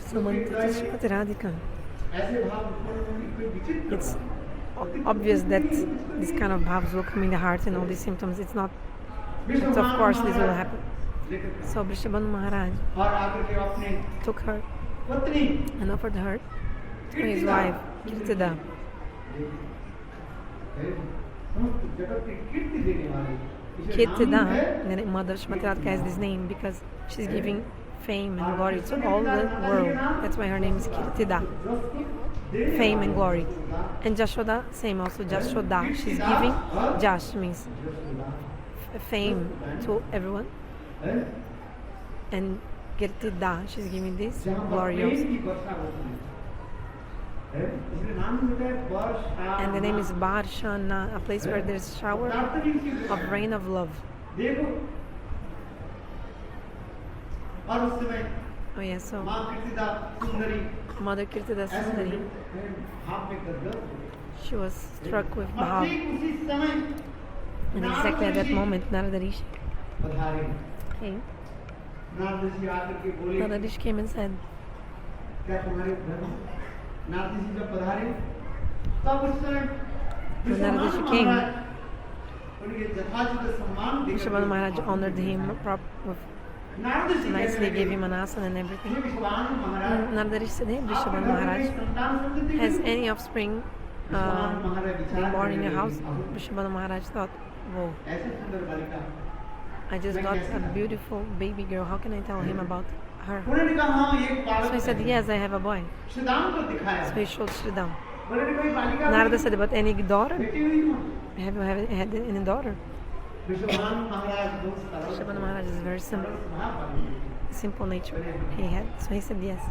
Srimati Radhika. It's obvious that this kind of bhavs will come in the heart and all these symptoms. It's not, but of course this will happen. So Vrishabhanu Maharaj took her and offered her to his wife, Kirtida. Kirtida, the mother of Srimati Radhika, has this name because she's giving fame and glory to all the world. That's why her name is Kirtida. Fame and glory. And Jashoda, same also, Jashoda. She's giving, Jash means fame to everyone. And Kirtida, she's giving this glory also. And the name is Barshana, a place where there's a shower of rain of love. Oh yeah, so Mother Kirtida Sundari, she was struck with Bhav. And exactly at that moment, Narada Rishi came. Narada Rishi came and said, when Narada Rishi came, Vrishabhanu Maharaj honored him nicely, gave him an asana and everything. And Narada Rishi said, hey, Vrishabhanu Maharaj, has any offspring been born in your house? Vrishabhanu Maharaj thought, whoa, I just got a beautiful baby girl, how can I tell him about her? So he said, yes, I have a boy. So he showed Sridham. Narada said, but any daughter? Have you had any daughter? Vrishabhanu Maharaj is very simple nature. He had, so he said yes.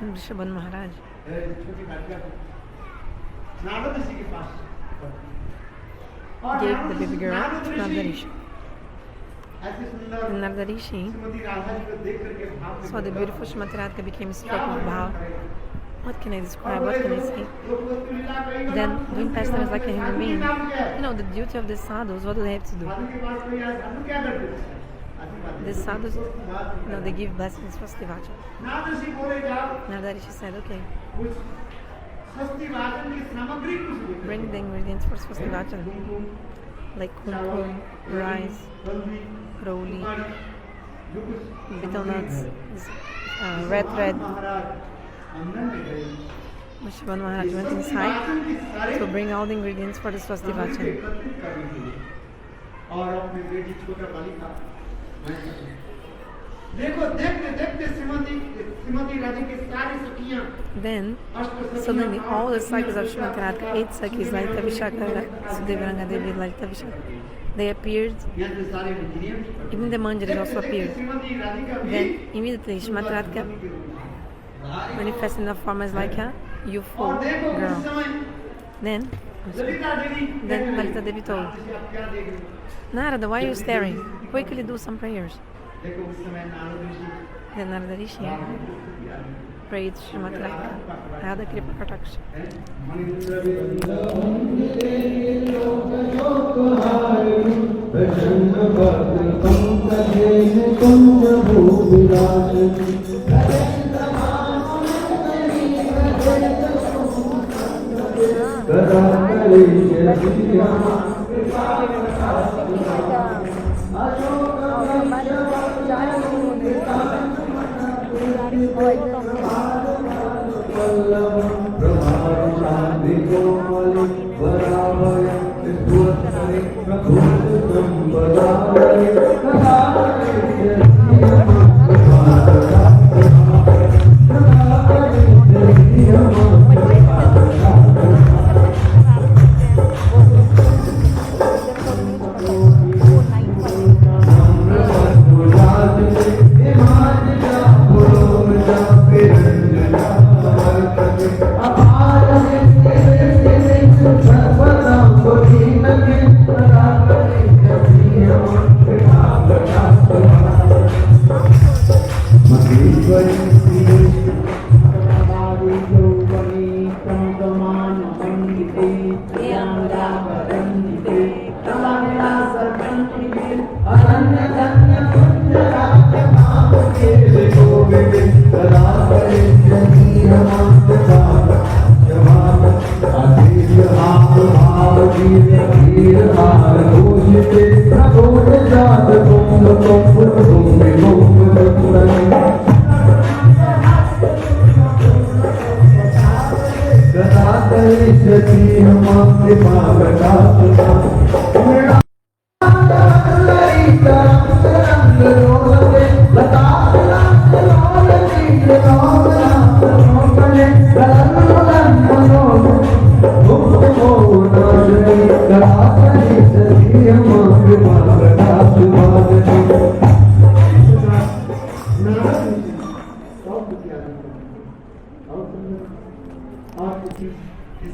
And Vrishabhanu Maharaj gave the baby girl to Narada Rishi. And Narada Rishi saw the beautiful Srimati Radhika, became struck with Bhav. What can I describe? What can I say? Then doing pastime is like a human being. You know, the duty of the sadhus, what do they have to do? The sadhus, they give blessings for Stivachan. Narada Rishi said, okay, bring the ingredients for Stivachan, like kumkum, rice, roli, betel nuts, red thread. Vrishabhanu Maharaj went inside to bring all the ingredients for the Swastivachan. Then, suddenly all the Sakhis of Srimati Radhika, 8 Sakhis, Lalita Vishaka, Sudevaranga Devi, Lalita Vishaka, they appeared. Even the Manjaris also appeared. Then, immediately, Srimati Radhika manifested in the form as like a youthful girl. Then Lalita Devi told, Narada, why are you staring? Quickly do some prayers. Then Narada Rishi prayed Srimati Radhika, Radha Kripa Kataksha.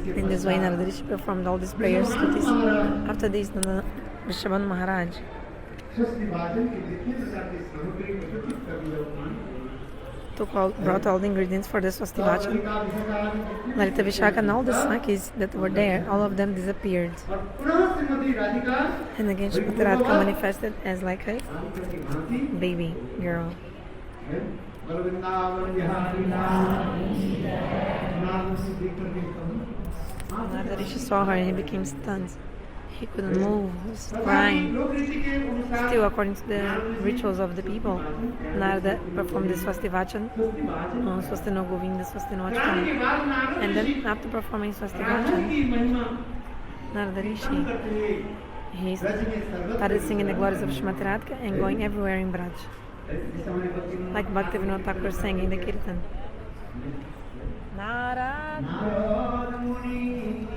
In this way, Narada performed all these prayers to this. After this, Bhagavan Maharaj brought all the ingredients for the Swastivachan. Lalita Vishaka and all the sakis that were there, all of them disappeared. And again, Srimati Radhika manifested as like a baby girl. Narada Rishi saw her and he became stunned. He couldn't move, he was crying. Still, according to the rituals of the people, Narada performed the Swastivachan, Swastino Govinda, Swastino Achtam. And then, after performing Swastivachan, Narada Rishi, he started singing the glories of Srimati Radhika and going everywhere in Braj. Like Bhaktivinoda Thakur sang in the Kirtan. Narada Muni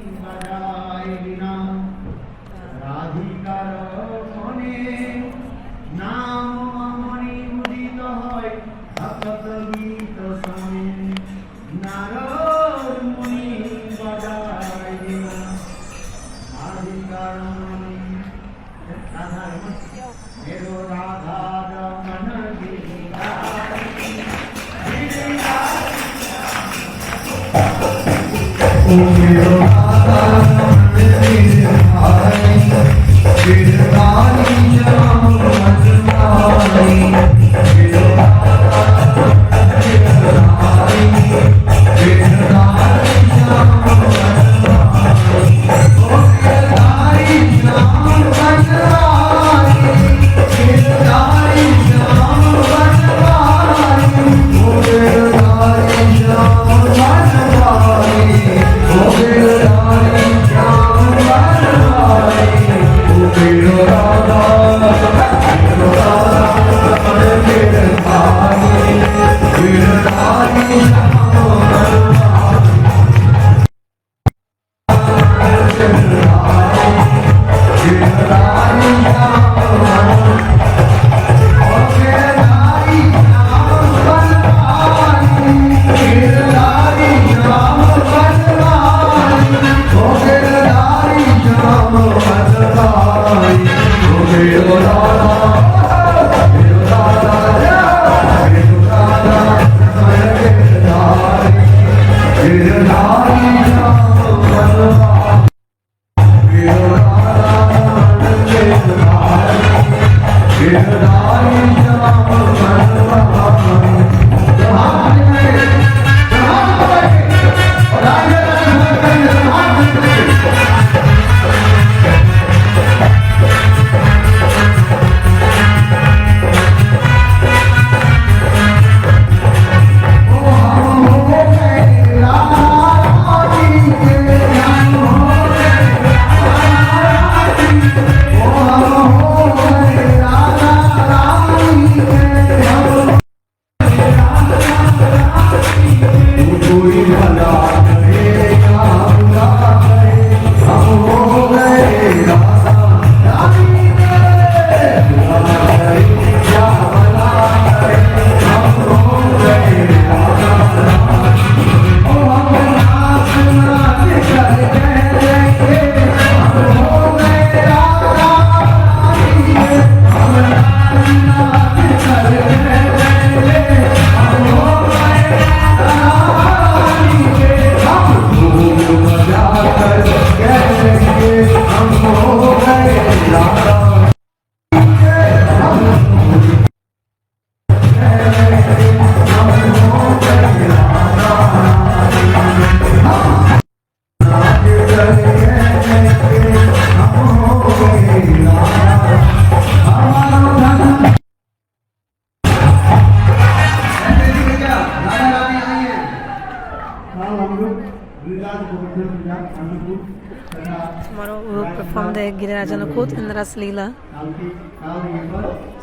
Tomorrow we will perform the Giriraj Anukut and Ras Lila.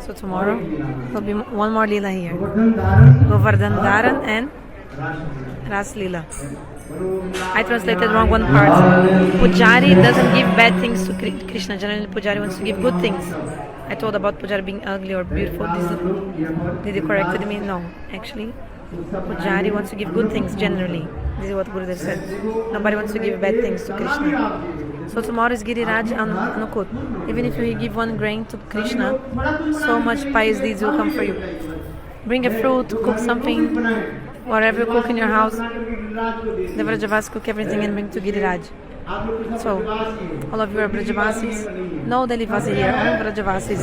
So tomorrow there will be one more Lila here. Govardhan Dharan and Ras Lila. I translated wrong one part. Pujari doesn't give bad things to Krishna. Generally, Pujari wants to give good things. I told about Pujari being ugly or beautiful. Did you corrected me? No, actually, Pujari wants to give good things generally. This is what Gurudev said. Nobody wants to give bad things to Krishna. So tomorrow is Giriraj Anukut. Even if you give 1 grain to Krishna, so much pious deeds will come for you. Bring a fruit, cook something, whatever you cook in your house. The Vrajavas cook everything and bring to Giriraj. So, all of you are Brajavasis. No Delivasi here, only Brajavasis.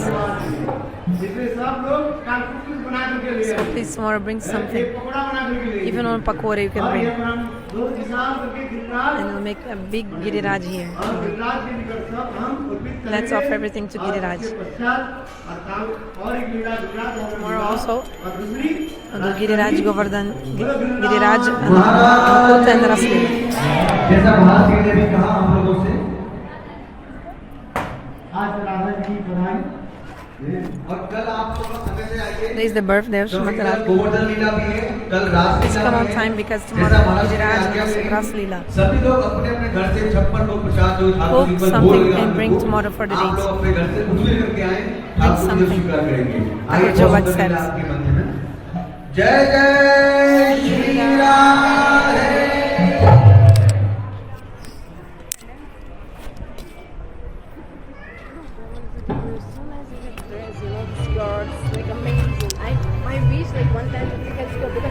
So please tomorrow bring something. Even one pakora you can bring. And we'll make a big Giriraj here. Let's offer everything to Giriraj. Tomorrow also, we'll do Giriraj, Govardhan, Giriraj, Anukut and Rasli. जैसा भारत ने भी कहा हम लोगों से आज राधा जी की बधाई और कल आप लोग समय से आइए. Today is the birthday of Srimati Radha. Govardhan लीला भी है, कल रास Please लीला come on भी है. time because tomorrow Giriraj and Ras Lila. सभी लोग अपने अपने घर से 56 लोग प्रसाद जो ठाकुर जी Cook पर भोग something लगा and bring tomorrow for the आप लोग deeds. अपने घर से कुछ भी लेकर आए, ठाकुर जी something. स्वीकार करेंगे. Agar आइए जो बहुत बात सुंदर says. आपके मंदिर में जय जय Shri Radhe. Like amazing. My wish, like one time, you guys go because